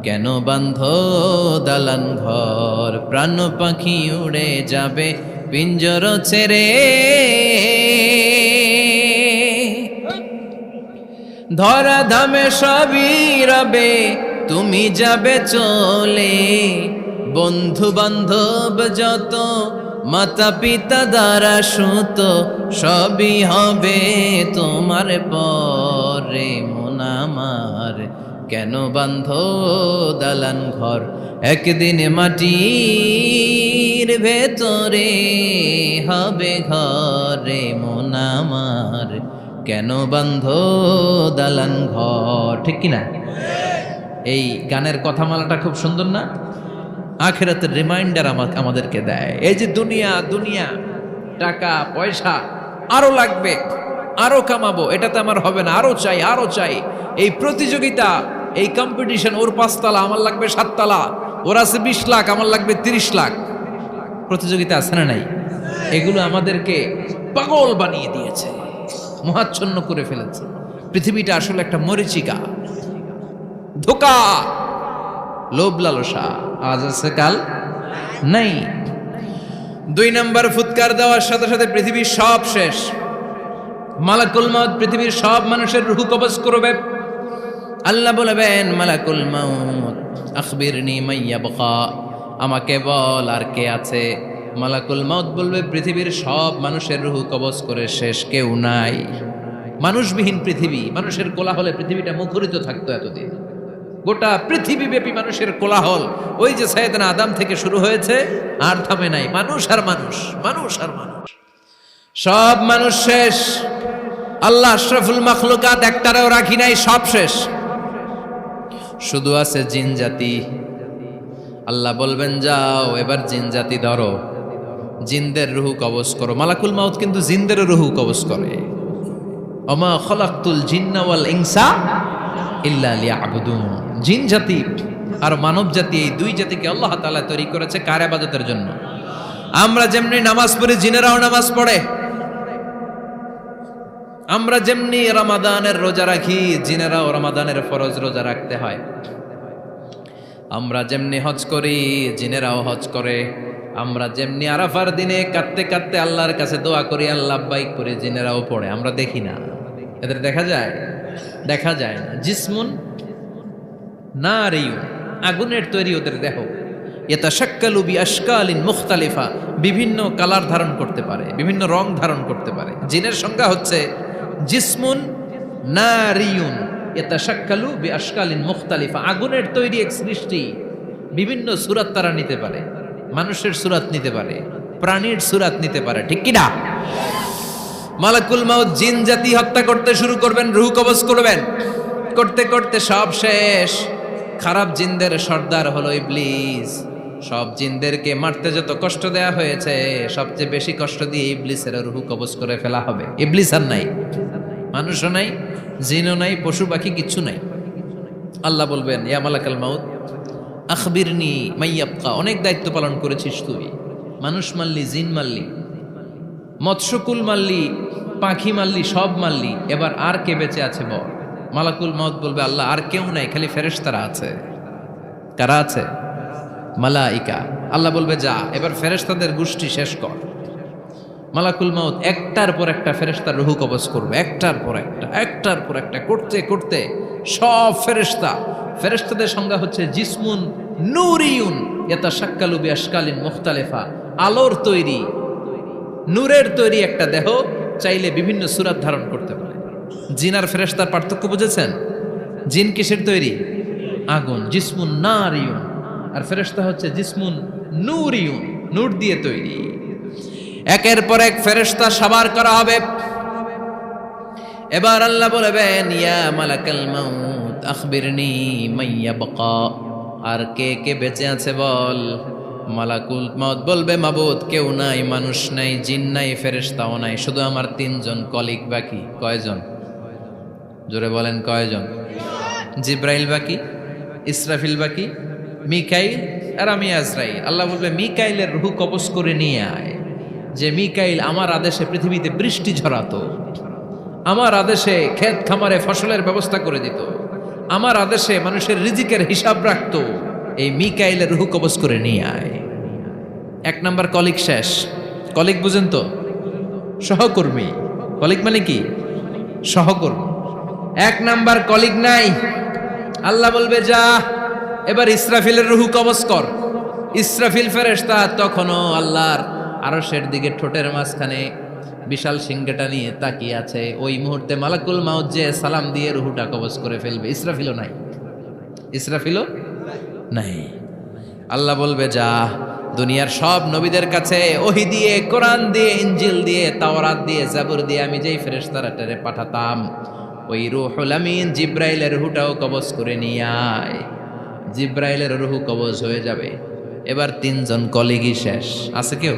কেন বান্ধ দালান ঘর, প্রাণ পাখি উড়ে যাবে পিঞ্জর ছেড়ে, ধরা ধামে সবই রবে তুমি যাবে চলে, বন্ধু বান্ধব যত মাতা পিতা দ্বারা সুত সবই হবে তোমার পরে মন আমার, কেন বান্ধ দালান ঘর, একদিন মাটির ভেতরে হবে ঘরে মন আমার, কেন বান্ধ দালান ঘর। ঠিক কিনা? এই গানের কথামালাটা খুব সুন্দর না? আখিরাতের রিমাইন্ডার আমাদেরকে দেয়। এই যে দুনিয়া দুনিয়া, টাকা পয়সা আরো লাগবে, আরো কামাবো, এটাতে আমার হবে না, আরো চাই আরো চাই। এই প্রতিযোগিতা, এই কম্পিটিশন, ওর 5 তলা আমার লাগবে 7 তলা, ওর আছে 20 লাখ আমার লাগবে 30 লাখ, প্রতিযোগিতা আছে না নাই? এগুলো আমাদেরকে পাগল বানিয়ে দিয়েছে, মহাচ্ছন্ন করে ফেলেছে। পৃথিবীটা আসলে একটা মরীচিকা, ধোঁকা, লোভ লালসা, আজ আছে কাল নাই। 2 নাম্বার ফুৎকার দেওয়ার সাথে সাথে পৃথিবীর সব শেষ। মালাকুল মউত পৃথিবীর সব মানুষের রূহ কবজ করবে। আল্লাহ বলবেন, মালাকুল মউত আখবিরনি মাইয়াবকা, আমাকে বল আর কে আছে। মালাকুল মউত বলবে, পৃথিবীর সব মানুষের রূহ কবজ করে শেষ, কেউ নাই। মানুষবিহীন পৃথিবী, মানুষের কোলাহলে পৃথিবীটা মুখরিত থাকতো এতদিন। গোটা পৃথিবীব্যাপী মানুষের কোলাহল, ওই যে সাইয়েদনা আদম থেকে শুরু হয়েছে, আর থামে নাই। মানুষ আর মানুষ, মানুষ আর মানুষ, সব মানুষ শেষ। আল্লাহ আশরাফুল মাখলুকাত একটারেও রাখি নাই, সব শেষ। শুধু আছে জিন জাতি। আল্লাহ বলবেন, যাও এবার জিন জাতি ধরো, জিনদের রুহু কবজ করো। মালাকুল মাউত কিন্তু জিনদের রুহু কবজ করে। ওমা খলাকতুল জিন্না ওয়াল ইনসা ইল্লা লিয়াবুদুন। জিন জাতি আর মানব জাতি, এই 2 জাতিকে আল্লাহ তাআলা তৈরি করেছে কার ইবাদতের জন্য। আমরা যেমনি নামাজ পড়ি, জিনেরাও নামাজ পড়ে। আমরা যেমনি রমাদানের রোজা রাখি, জিনেরাও রমাদানের ফরজ রোজা রাখতে হয়। আমরা যেমনি হজ করি, জিনেরাও হজ করে। আমরা যেমনি আরাফার দিনে কাঁদতে কাঁদতে আল্লাহর কাছে দোয়া করি, আল্লাহ বাইক করে, জিনেরাও পড়ে। আমরা দেখি না, এদের দেখা যায়? দেখা যায় না। জিসমুন নারিয়ুন, আগুনের তৈরি ওদের দেহ। ইয়াতাশাক্কালু বিআশকালিন মুখতালিফা, বিভিন্ন কালার ধারণ করতে পারে, বিভিন্ন রং ধারণ করতে পারে। জিনের সংজ্ঞা হচ্ছে জিসমুন নারিয়ুন ইয়াতাশাক্কালু বিআশকালিন মুখতালিফা, আগুনের তৈরি এক সৃষ্টি। বিভিন্ন সূরত তারা নিতে পারে, মানুষের সূরত নিতে পারে, প্রাণীর সূরত নিতে পারে। ঠিক কি না? মালাকুল মাউত জিন জাতি হত্যা করতে শুরু করবেন, রূহ কবজ করবেন। করতে করতে সব শেষ। খারাপ জিনদের সর্দার হলো ইবলিস। সব জিনদেরকে মারতে যত কষ্ট দেয়া হয়েছে, সবচেয়ে বেশি কষ্ট দিয়ে ইবলিসের রূহ কবজ করে ফেলা হবে। ইবলিস আর নাই, মানুষও নাই, জিনও নাই, পশু পাখি কিচ্ছু নাই। আল্লাহ বলবেন, ইয়া মালাকাল মাউত আখবিরনি মাইয়াবকা, অনেক দায়িত্ব পালন করেছিস তুই। মানুষ মারলি, জিন মারলি, মৎস্যকুল মারলি, পাখি মারলি, সব মারলি, এবার আর কে বেঁচে আছে বল? মালাকুল মউত বলবে আল্লাহ আর কেউ নাই, খালি ফেরেশতারা আছে। কারা আছে? মালাইকা। আল্লাহ বলবে যা এবার ফেরেশতাদের গোষ্ঠী শেষ কর। মালাকুল মউত একটার পর একটা ফেরেশতার রূহ কবজ করবে, একটার পর একটা করতে করতে সব ফেরেশতাদের সংজ্ঞা হচ্ছে জিসমুন নূরিয়ুন ইয়াতাশাক্কালু বিআশকালিন মুখতালিফা। আলোর তৈরি, নূরের তৈরি একটা দেহ চাইলে বিভিন্ন সূরত ধারণ করতে পারে। জিন আর ফেরেশতার পার্থক্য বুঝেছেন? জিন কিসের তৈরি? আগুন, জিসমুন নারিয়ুন। আর ফেরেশতা হচ্ছে জিসমুন নূরিয়ুন, নূর দিয়ে তৈরি। একের পর এক ফেরেশতা সাবার করা হবে। এবার আল্লাহ বলবেন ইয়া মালাকাল মাউত আখবিরনি মাইয়া বাকা, আর কে কে বেঁচে আছে বল। মালাকুল মউত বলবে মাবুদ কেউ নাই, মানুষ নাই, জিন নাই, ফেরেশতাও নাই, শুধু আমার 3 জন কলিগ বাকি। কয়জন? জোরে বলেন কয়জন? জিব্রাইল বাকি, ইসরাফিল বাকি, মিকাইল আর আমি আজরাইল। আল্লাহ বলবে মিকাইলের রূহ কবজ করে নিয়ে আয়। যে মিকাইল আমার আদেশে পৃথিবীতে বৃষ্টি ঝরাতো, আমার আদেশে ক্ষেত খামারে ফসলের ব্যবস্থা করে দিত, আমার আদেশে মানুষের রিজিকের হিসাব রাখতো, এই মিকাইলের রূহ কবজ করে নিয়ে আয়। 1 নাম্বার কলিগ শেষ। কলিগ বুঝেন তো? সহকর্মী। কলিগ মানে কি? সহকর্মী। 1 নাম্বার কলিগ নাই। আল্লাহ বলবে যা এবার ইসরাফিলের রূহ কবজ কর। ইসরাফিল ফেরেশতা তখনও আল্লাহর আরশের দিকে ঠোঁটের মাঝখানে বিশাল সিংহটা নিয়ে তাকিয়ে আছে। ওই মুহূর্তে মালাকুল মাউত যে সালাম দিয়ে রূহটা কবজ করে ফেলবে। ইসরাফিলও নাই, ইসরাফিলও নাই। আল্লাহ বলবে যা দুনিয়ার সব নবীদের কাছে ওহী দিয়ে, কোরআন দিয়ে, ইনজিল দিয়ে, তাওরাত দিয়ে, জাবুর দিয়ে আমি যেই ফেরেশতারা পাঠাতাম, ওই রূহুল আমিন জিব্রাইলের রূহটাও কবজ করে নিয়ে আয়। জিব্রাইলের রূহ কবজ হয়ে যাবে। এবার 3 জন কলিগই শেষ। আছে কেউ?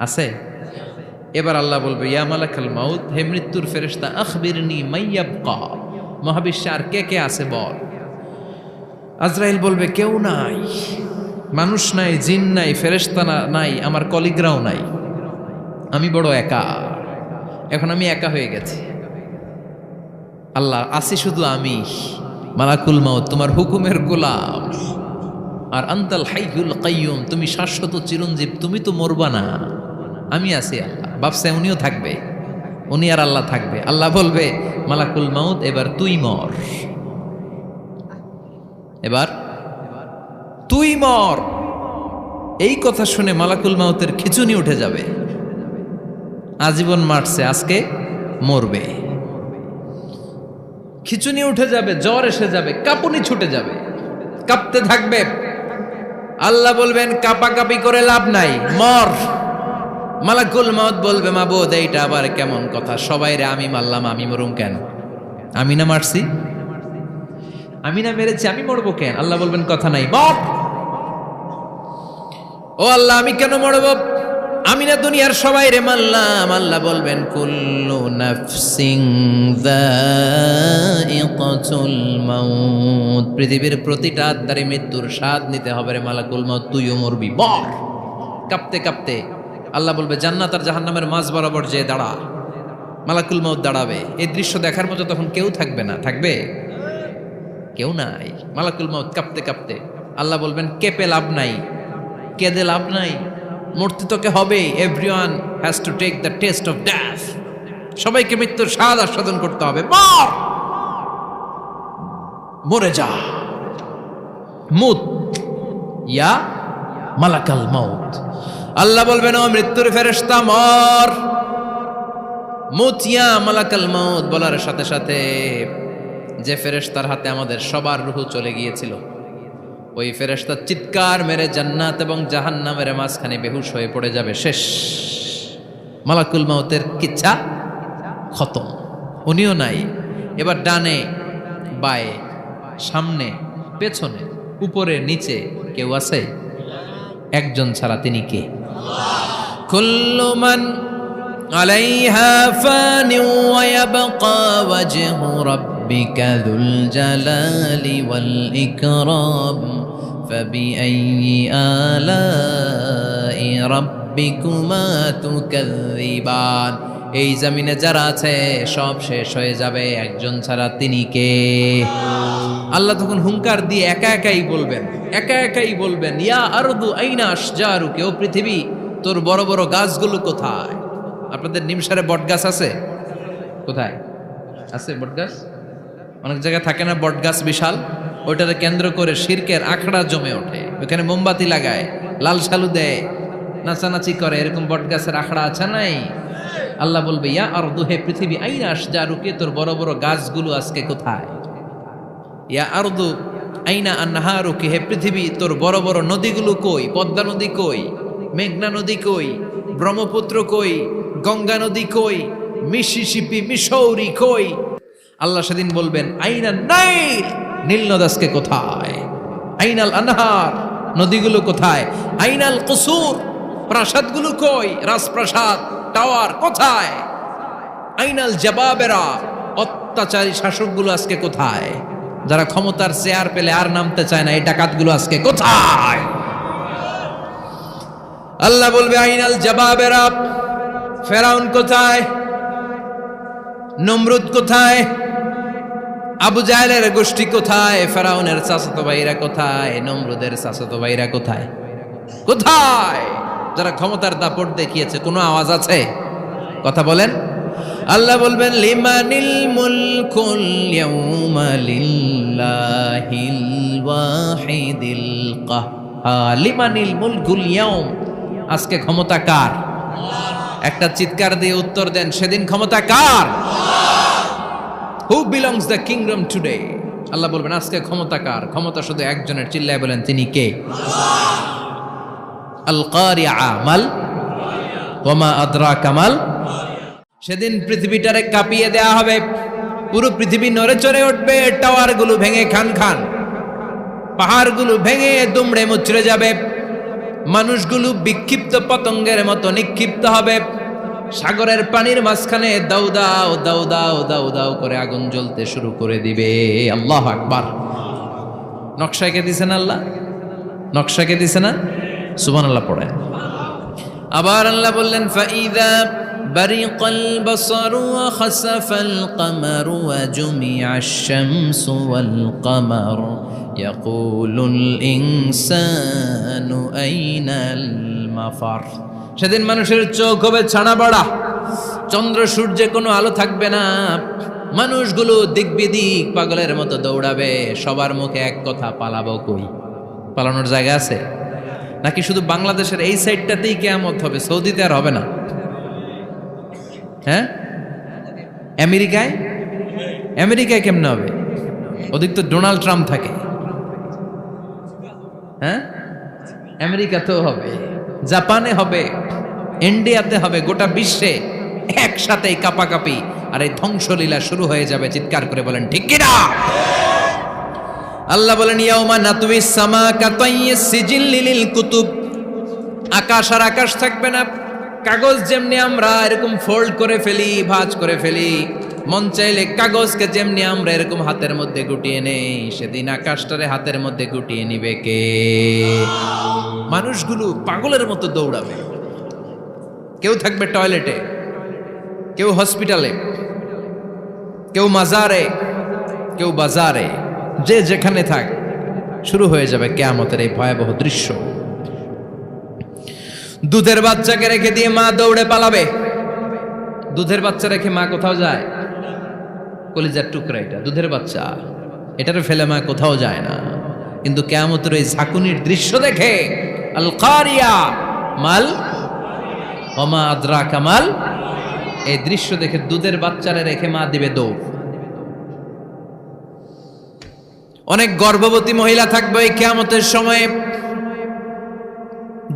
আছে? এবার আল্লাহ বলবে ইয়া মালাকাল মাউত, হে মৃত্যুর ফেরেশতা, আখবিরনি মাইয়াবকা, মহাবিশ্বে আর কে কে আছে বল। আজরাইল বলবে কেউ নাই, মানুষ নাই, জিন নাই, ফেরেশতা নাই, আমার কলিগরাও নাই, আমি বড় একা। এখন আমি একা হয়ে গেছি। আল্লাহ আসি শুধু আমি। মালাকুল মাউত তোমার হুকুমের গোলাম, আর আনতাল হাইয়ুল কাইয়ুম, তুমি শাশ্বত চিরঞ্জীব, তুমি তো মরবা না, আমি আছি। আল্লাহ ভাবছে উনিও থাকবে, উনি আর আল্লাহ থাকবে। আল্লাহ বলবে মালাকুল মাউত এবার তুই মর, এবার তুই মর। এই কথা শুনে মালাকুল মাউতের খিচুনি উঠে যাবে। আজীবন মারছে, আজকে মরবে। খিচুনি উঠে যাবে, জ্বর এসে যাবে, কাঁপুনি ছুটে যাবে, কাঁপতে থাকবে। আল্লাহ বলবেন কাঁপাকাঁপি করে লাভ নাই, মর। মালাকুল মাউত বলবে মাবুদ এইটা আবার কেমন কথা, সবাই রে আমি মারলাম, আমি মরুম কেন? আমি না মারছি, আমি না মেরেছি, আমি মরবো কেন? আল্লাহ বলবেন কথা নাই, মর। ও আল্লাহ আমি কেন মরবো? আমি না দুনিয়ার সবাই রে মারলাম। আল্লাহ বলবেন কুল্লু নাফসিন যায়িকাতুল মাউত, পৃথিবীর প্রতিটা আত্মারে মৃত্যুর স্বাদ নিতে হবে রে মালাকুল মাউত, তুইও মরবি, মর। কাঁপতে কাঁপতে আল্লাহ বলবে জান্নাত আর জাহান্নামের মাঝ বরাবর যে দাঁড়া। মালাকুল মাউত দাঁড়াবে। এই দৃশ্য দেখার মতো তখন কেউ থাকবে না। থাকবে? কেউ নাই। মালাকুল মাউত কাঁপতে কাঁপতে আল্লাহ বলবেন কেঁপে লাভ নাই, কেঁদে লাভ নাই, মরতে তোকে হবে। Everyone has to take the test of death, সবাইকে মৃত্যুর স্বাদ আস্বাদন করতে হবে। মর, মরে যা, মুত ইয়া মালাকাল মাউত। আল্লাহ বলবেন ও মৃত্যুর ফেরেশতা মর, মুত ইয়া মালাকাল মাউত। বলার সাথে সাথে যে ফেরেশতার হাতে আমাদের সবার রূহ চলে গিয়েছিল, ওই ফেরেশতা চিৎকার মেরে জান্নাত এবং জাহান্নামের মাঝখানে বেহুশ হয়ে পড়ে যাবে। শেষ, মালাকুল মাউতের কিচ্ছা খতম, উনিও নাই। এবার ডানে বায়ে, সামনে পেছনে, উপরে নিচে কেউ আছে? একজন ছাড়া, তিনি কে? কুল্লু মান আলাইহা ফানি ওয়া ইয়াবকা ওয়াজহু রাব্বিকা যুল জালালি ওয়াল ইকরাম ফাবিআইয়ি আলাই রাব্বিকুমা তুকাযযিবান। এই জমিনে যারা আছে সব শেষ হয়ে যাবে, একজন ছাড়া, তিনি কে? আল্লাহ তখন হুঙ্কার দিয়ে একা একাই বলবেন, ইয়া আরদু আইনা আশজারুকি, ও পৃথিবী তোর বড় বড় গাছগুলো কোথায়? আপনাদের নিমসারে বট গাছ আছে? কোথায় আছে বট গাছ? অনেক জায়গায় থাকে না বট গাছ বিশাল, ওইটাকে কেন্দ্র করে শিরকের আখড়া জমে ওঠে, ওখানে মোমবাতি লাগায়, লাল সালু দেয়, নাচানাচি করে, এরকম বট গাছের আখড়া আছে নাই? আল্লাহ বলবে, ইয়া আরদু, হে পৃথিবী, আইনা আশজারুকি, তোর বড় বড় গাছগুলো আজকে কোথায়? ইয়া আরদু আইনা আনহারুকি, হে পৃথিবী তোর বড় বড় নদীগুলো কই? পদ্মা নদী কই? মেঘনা নদী কই? ব্রহ্মপুত্র কই? গঙ্গা নদী কই? মিসিসিপি, মিসৌরি কই? আল্লাহ সেদিন বলবেন, আইনা নাইল, নীল নদ আজকে কোথায়? আইনাল আনহার, নদীগুলো কোথায়? আইনাল কুসুর, প্রাসাদগুলো কই? রাজপ্রাসাদ, টাওয়ার কোথায়? আইনাল জাবাবেরা, অত্যাচারী শাসকগুলো আজকে কোথায়? যারা ক্ষমতার চেয়ার পেলে আর নামতে চায় না, এই ডাকাতগুলো আজকে কোথায়? আল্লাহ বলবে, আইনাল জাবাবেরা, ফেরাউন কোথায়? নমরুদ কোথায়? আবু জাহেলের গোষ্ঠী কোথায়? ফেরাউনের চাচাতো ভাইরা কোথায়? নমরুদের চাচাতো ভাইরা কোথায়? কোথায়? যারা ক্ষমতার দাপট দেখিয়েছে, কোনো আওয়াজ আছে? কথা বলেন। আল্লাহ বলবেন, লিমানিল মুলকুল ইয়াউমা লিল্লাহিল ওয়াহিদিল কাহ্হার, লিমানিল মুলকুল ইয়াউম, আজকে ক্ষমতা কার? একটা চিৎকার দিয়ে উত্তর দেন, সেদিন ক্ষমতা কার? Who belongs the kingdom today? আল্লাহ বলবেন, আজকে ক্ষমতা কার? ক্ষমতা শুধু একজনের, চিল্লায় বলেন, তিনি কে? আল কারিআ মাল ওয়া মা আদরাকা মাল। সেদিন পৃথিবীটারে কাঁপিয়ে দেয়া হবে, পুরো পৃথিবী নড়ে চড়ে উঠবে, টাওয়ারগুলো ভেঙে খান খান, পাহাড়গুলো ভেঙে দুমড়ে মুচড়ে যাবে, মানুষগুলো বিক্ষিপ্ত পতঙ্গের মতো নিক্ষিপ্ত হবে, সাগরের পানির মাঝখানে দাউ দাউ দাউ দাউ দাউ দাউ করে আগুন জ্বলতে শুরু করে দিবে। আল্লাহু আকবার। নকশাকে দিছেন আল্লাহ, নকশাকে দিছে না? সুবহানাল্লাহ পড়েন। আবার আল্লাহ বললেন, ফাইদা বারিকাল বাসারু ওয়া খাসাফাল কামারু ওয়া জুমিআশ শামসু ওয়াল কামার ইয়াকুলুল ইনসানু আইনাল মাফার। সেদিন মানুষের চোখ হবে ছানা বড়া, চন্দ্র সূর্যে কোনো আলো থাকবে না, মানুষগুলো দিক বিদিক পাগলের মতো দৌড়াবে, সবার মুখে এক কথা, পালাবো কই? পালানোর জায়গা আছে নাকি? শুধু বাংলাদেশের এই সাইডটাতেই কিয়ামত হবে, সৌদিতে আর হবে না? হ্যাঁ, আমেরিকায়? আমেরিকায় কেমনে হবে? ওদিক তো ডোনাল্ড ট্রাম্প থাকে। হ্যাঁ, আমেরিকাতেও হবে, জাপানে হবে, ইন্ডিয়াতে হবে, গোটা বিশ্বে একসাথে কাপাকাপি আর এই ধ্বংসলীলা শুরু হয়ে যাবে। চিৎকার করে বলেন ঠিক কিনা? আল্লাহ বলেন, ইয়াউমা নাতুইস সামা কাতাইয়িস সিজিল্লি লিল কুতুব, আকাশ আর আকাশ থাকবে না। কাগজ যেমনি আমরা এরকম ফোল্ড করে ফেলি, ভাঁজ করে ফেলি, মন চাইলে কাগজকে যেমনি আমরা এরকম হাতের মধ্যে গুটিয়ে নেই, সেদিন আকাশটারে হাতের মধ্যে গুটিয়ে নিবে কে? মানুষগুলো পাগলের মতো দৌড়াবে, কেউ থাকবে টয়লেটে, কেউ হসপিটালে, কেউ মাজারে, কেউ বাজারে, যে যেখানে থাক, শুরু হয়ে যাবে কিয়ামতের এই ভয়াবহ দৃশ্য। দুধের বাচ্চাকে রেখে দিয়ে মা দৌড়ে পালাবে। দুধের বাচ্চা রেখে মা কোথাও যায়? কলিজার টুকরা এটা, দুধের বাচ্চা, এটারে ফেলে মা কোথাও যায় না। কিন্তু কিয়ামতের এই ঝাঁকুনির দৃশ্য দেখে, আল কারিয়া মাল ওয়া মা আদরাকা মাল, এই দৃশ্য দেখে দুধের বাচ্চারে রেখে মা দিবে দৌড়। অনেক গর্ভবতী মহিলা থাকবে এই কিয়ামতের সময়ে,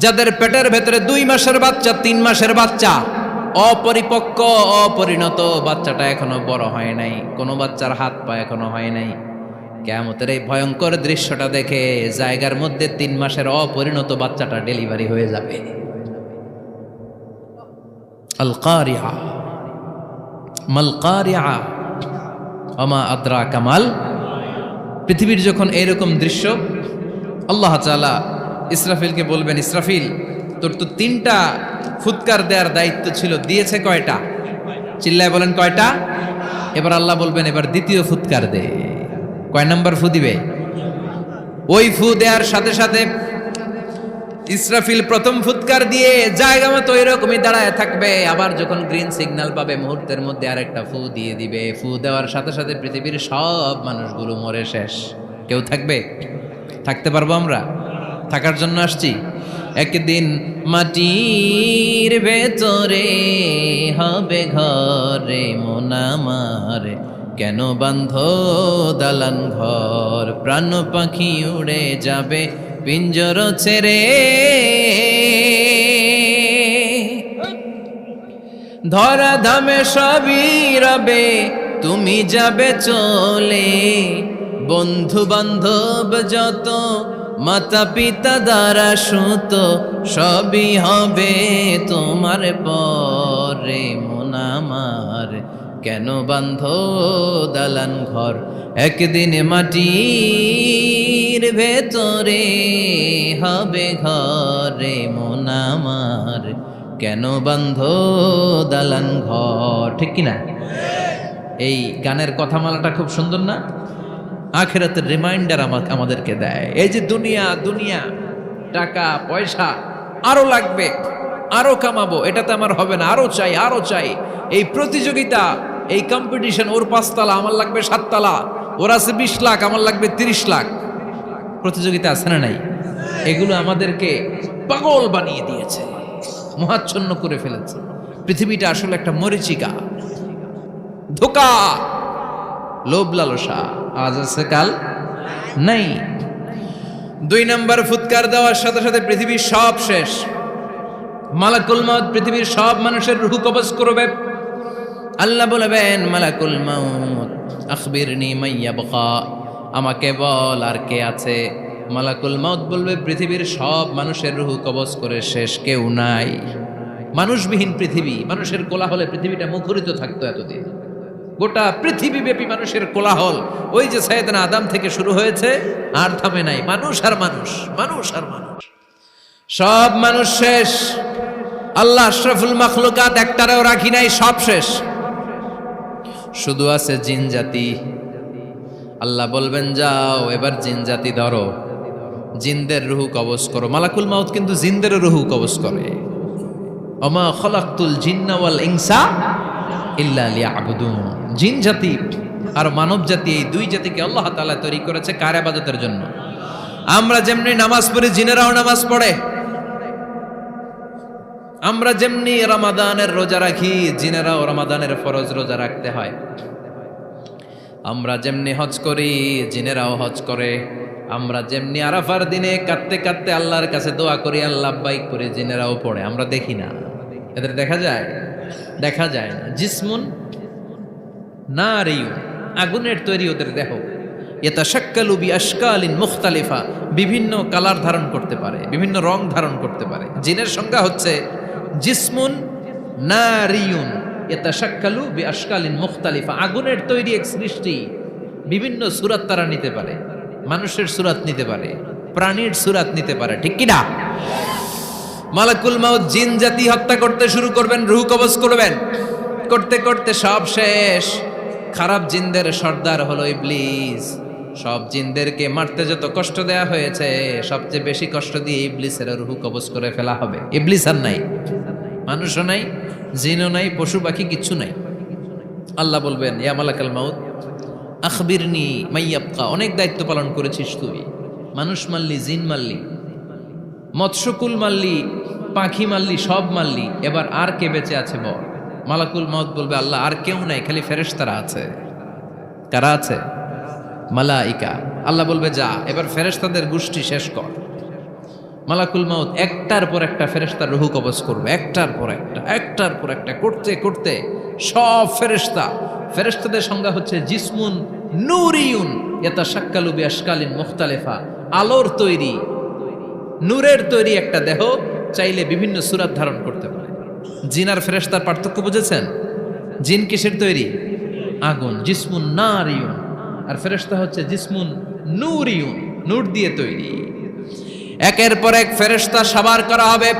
যাদের পেটের ভেতরে 2 মাসের বাচ্চা, 3 মাসের বাচ্চা, অপরিপক্ক অপরিণত, বাচ্চাটা এখনো বড় হয় নাই, কোনো বাচ্চার হাত পা এখনো হয় নাই। কিয়ামতের এই ভয়ঙ্কর দৃশ্যটা দেখে জায়গার মধ্যে 3 মাসের অপরিণত বাচ্চাটা ডেলিভারি হয়ে যাবে। আল কারিআ মাল কারিআ ওয়া মা আদরাকা মাল। পৃথিবীর যখন এরকম দৃশ্য, আল্লাহ তাআলা ইসরাফিলকে বলবেন, ইসরাফিল তোর তো 3টা ফুৎকার দেওয়ার দায়িত্ব ছিল, দিয়েছে কয়টা? চিল্লায় বলেন কয়টা? এবার আল্লাহ বলবেন এবার দ্বিতীয় ফুৎকার দে। কয় নাম্বার ফু দিবে? ওই ফু দেওয়ার সাথে সাথে ইসরাফিল প্রথম ফুৎকার দিয়ে জায়গা মতো এরকমই দাঁড়ায় থাকবে। আবার যখন গ্রিন সিগন্যাল পাবে মুহূর্তের মধ্যে আরেকটা ফু দিয়ে দিবে। ফু দেওয়ার সাথে সাথে পৃথিবীর সব মানুষগুলো মরে শেষ। কেউ থাকবে? থাকতে পারবো আমরা? থাকার জন্য আসছি। একদিন মাটির ভেতরে হবে ঘরে মন আমার, কেন বান্ধ দালান ঘর, প্রাণ পাখি উড়ে যাবে পিঞ্জর ছেড়ে, ধরা ধামে সবই রবে তুমি যাবে চলে, বন্ধু বান্ধব যত মাতা পিতা দ্বারা সুত সবই হবে তোমার পরে মন আমার, কেন বান্ধ দালান ঘর, একদিন মাটির ভেতরে হবে ঘরে মন আমার, কেন বান্ধ দালান ঘর। ঠিক কিনা? এই গানের কথামালাটা খুব সুন্দর না? আখিরাতের রিমাইন্ডার আমাদেরকে দেয়। এই যে দুনিয়া দুনিয়া, টাকা পয়সা আরো লাগবে, আরো কামাবো, এটাতে আমার হবে না, আরো চাই আরো চাই। এই প্রতিযোগিতা, এই কম্পিটিশন, ওর 5 তলা আমার লাগবে 7 তলা, ওর আছে 20 লাখ আমার লাগবে 30 লাখ। প্রতিযোগিতা আছে না নাই? এগুলো আমাদেরকে পাগল বানিয়ে দিয়েছে, মোহাচ্ছন্ন করে ফেলেছে। পৃথিবীটা আসলে একটা মরীচিকা, ধোঁকা, লোভ লালসা, আজ আছে কাল নাই। 2 নম্বর ফুৎকার দেওয়ার সাথে সাথে পৃথিবীর সব শেষ। মালাকুল মউত পৃথিবীর সব মানুষের রূহ কবজ করবে। আল্লাহ বলবেন মালাকুল মউত আখবিরনি মাইয়াবকা, আমাকে বল আর কে আছে। মালাকুল মউত বলবে পৃথিবীর সব মানুষের রূহ কবজ করে শেষ, কেউ নাই। মানুষবিহীন পৃথিবী, মানুষের কোলাহলে পৃথিবীটা মুখরিত থাকতো এতদিন। গোটা পৃথিবীব্যাপী মানুষের কোলাহল, ওই যে সাইয়েদনা আদম থেকে শুরু হয়েছে আর থামে নাই। মানুষ আর মানুষ, মানুষ আর মানুষ, সব মানুষ শেষ। আল্লাহ আশরাফুল মাখলুকাত একটারেও রাখি নাই, সব শেষ। শুধু আছে জিন জাতি। আল্লাহ বলবেন যাও এবার জিন জাতি ধরো, জিনদের রুহু কবজ করো। মালাকুল মাউত কিন্তু জিনদের রুহু কবজ করে। ওমা খলাকতুল জিন্না ওয়াল ইনসা ইল্লা লিয়াবুদুন। জিন জাতি আর মানব জাতি, এই 2 জাতিকে আল্লাহ তাআলা তৈরি করেছে কার ইবাদতের জন্য। আমরা যেমনি নামাজ পড়ি, জিনেরাও নামাজ পড়ে। আমরা যেমনি রমাদানের রোজা রাখি, জিনেরাও রমাদানের ফরজ রোজা রাখতে হয়। আমরা যেমনি হজ করি, জিনেরাও হজ করে। আমরা যেমনি আরাফার দিনে কাঁদতে কাঁদতে আল্লাহর কাছে দোয়া করি, আল্লাহ লাব্বাইক করে, জিনেরাও পড়ে। আমরা দেখি না, এদের দেখা যায়? দেখা যায় না। জিসমুন নারিয়ুন, আগুনের তৈরি ওদের দেহ। ইয়াতাশাক্কালু বিআশকালিন মুখতালিফা, বিভিন্ন কালার ধারণ করতে পারে, বিভিন্ন রং ধারণ করতে পারে। জিনের সংজ্ঞা হচ্ছে জিসমুন নারিয়ুন ইয়াতাশাক্কালু বিআশকালিন মুখতালিফা, আগুনের তৈরি এক সৃষ্টি। বিভিন্ন সূরত তারা নিতে পারে, মানুষের সূরত নিতে পারে, প্রাণীর সূরত নিতে পারে। ঠিক কি না? মালাকুল মাউত জিন জাতি হত্যা করতে শুরু করবেন, রূহ কবজ করবেন। করতে করতে সব শেষ। খারাপ জিনদের সর্দার হলো ইবলিস। সব জিনদেরকে মারতে যত কষ্ট দেয়া হয়েছে, সবচেয়ে বেশি কষ্ট দিয়ে ইবলিসের রূহ কবজ করে ফেলা হবে। ইবলিস আর নাই, মানুষও নাই, জিনও নাই, পশু পাখি কিচ্ছু নাই। আল্লাহ বলবেন ইয়া মালাকুল মাউত আখবিরনি মাইয়াবকা, অনেক দায়িত্ব পালন করেছিস তুই। মানুষ মারলি, জিন মারলি, মৎস্যকুল মারলি, পাখি মারলি, সব মারলি, এবার আর কে বেঁচে আছে বল। মালাকুল মউত বলবে আল্লাহ আর কেউ নাই, খালি ফেরেশতারা আছে। কারা আছে? মালাইকা। আল্লাহ বলবে যা এবার ফেরেশতাদের গোষ্ঠী শেষ কর। মালাকুল মউত একটার পর একটা ফেরেশতার রূহ কবজ করবে, একটার পর একটা, একটার পর একটা, করতে করতে সব ফেরেশতা। ফেরেশতাদের সংজ্ঞা হচ্ছে জিসমুন নূরিয়ুন ইয়াতাশাক্কালু বিআশকালিন মুখতালিফা, আলোর তৈরি, নূরের তৈরি একটা দেহ, চাইলে বিভিন্ন সূরত ধারণ করতে পারে। জিন আর ফেরেশতার পার্থক্য বুঝেছেন? জিন কিসের তৈরি? আগুন, জিসমুন নারিয়ুন। আর ফেরেশতা হচ্ছে জিসমুন নূরিয়ুন, নূর দিয়ে তৈরি। একের পর এক ফেরেশতা সাবার করা হবে।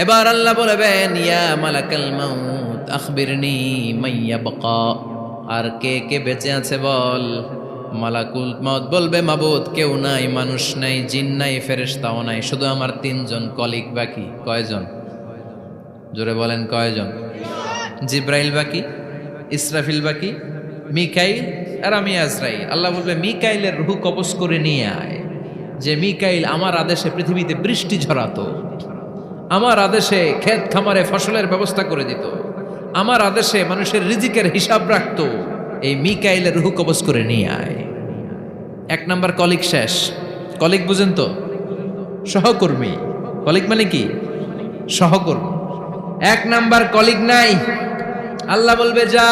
এবার আল্লাহ বলবেন ইয়া মালাকাল মাউত আখবিরনি মাইয়া বাকা, আর কে কে বেঁচে আছে বল। মালাকুল মউত বলবে মাবুদ কেউ নাই, মানুষ নাই, জিন নাই, ফেরেশতাও নাই, শুধু আমার তিনজন কলিগ বাকি। কয়জন? জোরে বলেন কয়জন? জিব্রাইল বাকি, ইসরাফিল বাকি, মিকাইল আর আমি আজরাইল। আল্লাহ বলবে মিকাইলের রূহ কবজ করে নিয়ে আয়। যে মিকাইল আমার আদেশে পৃথিবীতে বৃষ্টি ঝরাতো, আমার আদেশে ক্ষেত খামারে ফসলের ব্যবস্থা করে দিত, আমার আদেশে মানুষের রিজিকের হিসাব রাখতো, এই মিকাইলের রূহ কবজ করে নিয়ে আয়। এক নাম্বার কলিগ শেষ। কলিগ বুঝেন তো? সহকর্মী। কলিগ মানে কি? সহকর্মী। এক নাম্বার কলিগ নাই। আল্লাহ বলবে যা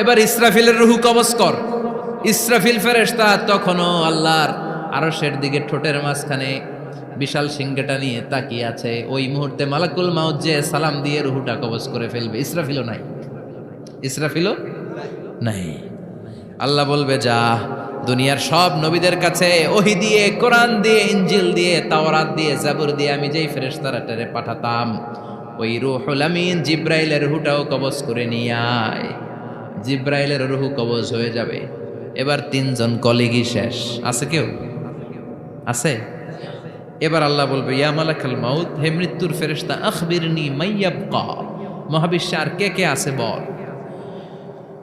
এবার ইসরাফিলের রূহ কবজ কর। ইসরাফিল ফেরেশতা তখনও আল্লাহর আরশের দিকে ঠোঁটের মাঝখানে বিশাল সিংহটা নিয়ে তাকিয়ে আছে। ওই মুহূর্তে মালাকুল মাউত যে সালাম দিয়ে রূহটা কবজ করে ফেলবে। ইসরাফিলও নাই, ইসরাফিলও নাই। আল্লাহ বলবে যা দুনিয়ার সব নবীদের কাছে ওহী দিয়ে, কোরআন দিয়ে, ইনজিল দিয়ে, তাওরাত দিয়ে, জাবুর দিয়ে আমি যেই ফেরেশতারা পাঠাতাম, ওই রূহুল আমিন জিব্রাইলের রূহটাও কবজ করে নিয়ে আয়। জিব্রাইলের রূহ কবজ হয়ে যাবে। এবার তিনজন কলিগই শেষ। আছে কেউ? আছে? এবার আল্লাহ বলবে ইয়া মালাকাল মাউত, হে মৃত্যুর ফেরেশতা, আখবিরনি মাইয়াবকা, মহাবিশ্বে আর কে কে আছে বল।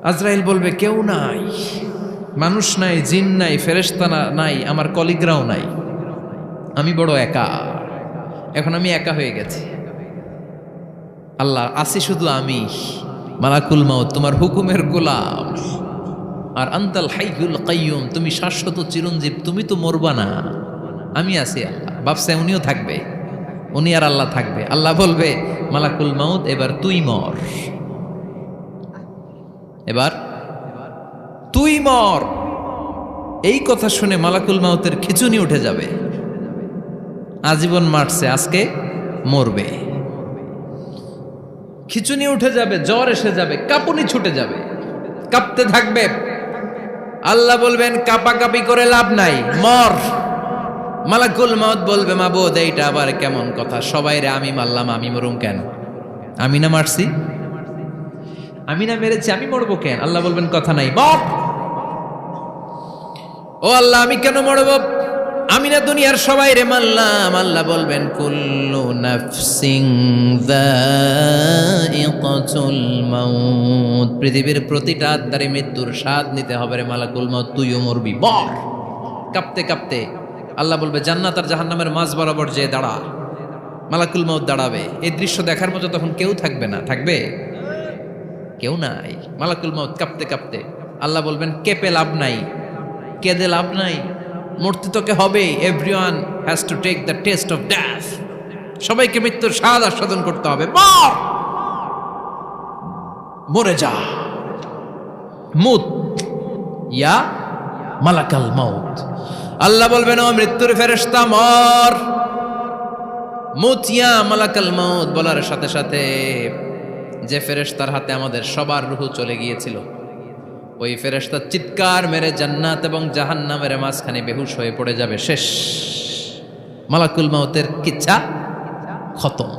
আজরাইল বলবে কেউ নাই, মানুষ নাই, জিন নাই, ফেরেশতা নাই, আমার কলিগরাও নাই, আমি বড় একা। এখন আমি একা হয়ে গেছি। আল্লাহ আসি শুধু আমি। মালাকুল মাউত তোমার হুকুমের গোলাম, আর আনতাল হাইয়ুল কাইয়ুম, তুমি শাশ্বত চিরঞ্জীব, তুমি তো মরবা না, আমি আছি। আল্লাহ ভাবছে উনিও থাকবে, উনি আর আল্লাহ থাকবে। আল্লাহ বলবে মালাকুল মাউত এবার তুই মর, এবার তুই মর। এই কথা শুনে মালাকুল মাউতের খিচুনি উঠে যাবে। আজীবন মারছে, আজকে মরবে। খিচুনি উঠে যাবে, জ্বর এসে যাবে, কাঁপুনি ছুটে যাবে, কাঁপতে থাকবে। আল্লাহ বলবেন কাঁপাকাঁপি করে লাভ নাই, মর। মালাকুল মাউত বলবে মাবুদ এইটা আবার কেমন কথা, সবাই রে আমি মারলাম, আমি মরুম কেন? আমি না মারছি, আমি না মেরেছি, আমি মরবো কেন? আল্লাহ বলবেন কথা নাই, মর। ও আল্লাহ আমি কেন মরব? আমি না দুনিয়ার সবাই রে মারলাম। আল্লাহ বলবেন কুল্লু নাফসিন যায়িকাতুল মাউত, পৃথিবীর প্রতিটা আত্মারে মৃত্যুর স্বাদ নিতে হবে রে মালাকুল মাউত, তুইও মরবি, মর। কাঁপতে কাঁপতে আল্লাহ বলবে জান্নাত আর জাহান্নামের মাঝ বরাবর যে দাঁড়া। মালাকুল মাউত দাঁড়াবে। এই দৃশ্য দেখার মতো তখন কেউ থাকবে না। থাকবে? কেউ নাই। মালাকুল মাউত কাঁপতে কাঁপতে আল্লাহ বলবেন কেঁপে লাভ নাই, কেঁদে লাভ নাই, মরতে তোকে হবে। Everyone has to take the test of death, সবাইকে মৃত্যুর স্বাদ আস্বাদন করতে হবে। মর, মরে যা, মুত ইয়া মালাকাল মাউত। আল্লাহ বলবেন ও মৃত্যুর ফেরেশতা মর, মুত ইয়া মালাকাল মাউত। বলার সাথে সাথে যে ফেরেশতার হাতে আমাদের সবার রূহ চলে গিয়েছিল, ওই ফেরেশতা চিৎকার মেরে জান্নাত এবং জাহান্নামের মাঝখানে বেহুশ হয়ে পড়ে যাবে। শেষ। মালাকুল মাউতের কিচ্ছা খতম,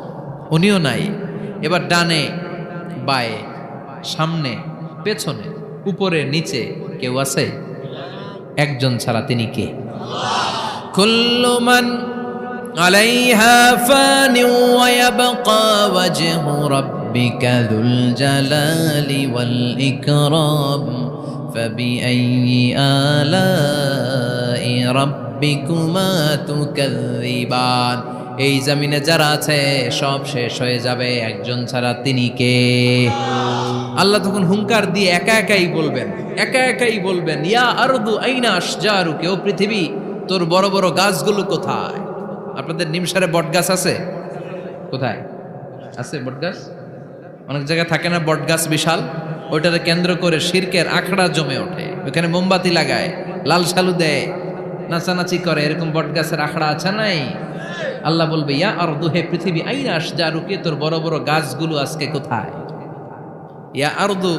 উনিও নাই। এবার ডানে বায়ে, সামনে পেছনে, উপরে নিচে কেউ আছে? একজন ছাড়া, তিনি কে? কুল্লু মান আলাইহা ফানি ওয়া ইয়াবকা ওয়াজহু রাব্বিকা যুল জালালি ওয়াল ইকরাম ফাবিআইয়ি আলাই রাব্বিকুমা তুকাযযিবান। এই জমিনে যারা আছে সব শেষ হয়ে যাবে, একজন ছাড়া, তিনি কে? আল্লাহ তখন হুঙ্কার দিয়ে একা একাই বলবেন, একা একাই বলবেন ইয়া আরদু আইনা আশজারুকা, ও পৃথিবী তোর বড় বড় গাছগুলো কোথায়? আপনাদের নিমসারে বট গাছ আছে? কোথায় আছে বট গাছ? অনেক জায়গায় থাকে না বট গাছ বিশাল, ওইটাকে কেন্দ্র করে শিরকের আখড়া জমে ওঠে, ওখানে মোমবাতি লাগায়, লাল সালু দেয়, নাচানাচি করে, এরকম বট গাছের আখড়া আছে নাই? আল্লাহ বলবে ইয়া আরদু, হে পৃথিবী, আইনা আশজারুকা, তোর বড় বড় গাছগুলো আজকে কোথায়? ইয়া আরদু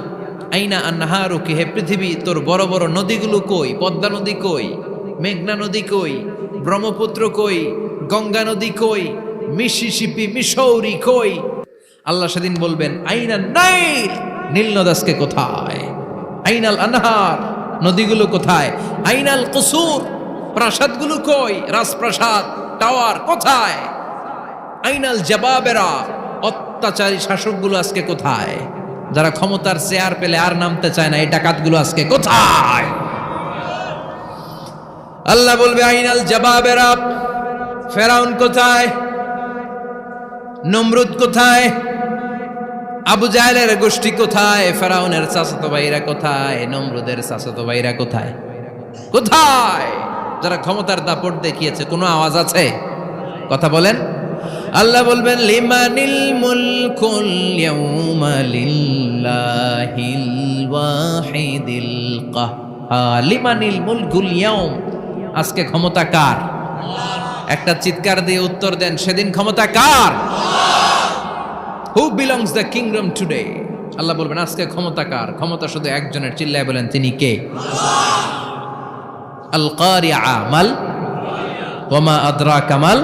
আইনা আনহারুকা, হে পৃথিবী তোর বড় বড় নদীগুলো কই? পদ্মা নদী কই? মেঘনা নদী কই? ব্রহ্মপুত্র কই? গঙ্গা নদী কই? মিসিসিপি, মিসৌরি কই? আল্লাহ সেদিন বলবেন আইনাল নাইল, নীল নদ আজকে কোথায়? আইনাল আনহার, নদীগুলো কোথায়? আইনাল কুসুর, প্রাসাদগুলো কই? রাজপ্রাসাদ, টাওয়ার কোথায়? আইনাল জাবাবেরা, অত্যাচারী শাসকগুলো আজকে কোথায়? যারা ক্ষমতার চেয়ার পেলে আর নামতে চায় না, এই ডাকাতগুলো আজকে কোথায়? আল্লাহ বলবে আইনাল জাবাবেরা, ফেরাউন কোথায়? নমরুদ কোথায়? আবু জাহেলের গোষ্ঠী কোথায়? ফেরাউনের চাচাতো ভাইরা কোথায়? নমরুদের চাচাতো ভাইরা কোথায়? কোথায়? যারা ক্ষমতার দাপট দেখিয়েছে, কোনো আওয়াজ আছে? কথা বলেন। আল্লাহ বলবেন লিমানিল মুলকুল ইয়াউমা লিল্লাহিল ওয়াহিদিল কাহ্হার। লিমানিল মুলকুল ইয়াউম, আজকে ক্ষমতা কার? একটা চিৎকার দিয়ে উত্তর দেন, সেদিন ক্ষমতা কার? Who belongs the kingdom today? আল্লাহ বলবেন আজকে ক্ষমতা কার? ক্ষমতা শুধু একজনের, চিল্লায় বলেন তিনি কে? আল কারিআ মাল ওয়া মা আদরাকা মাল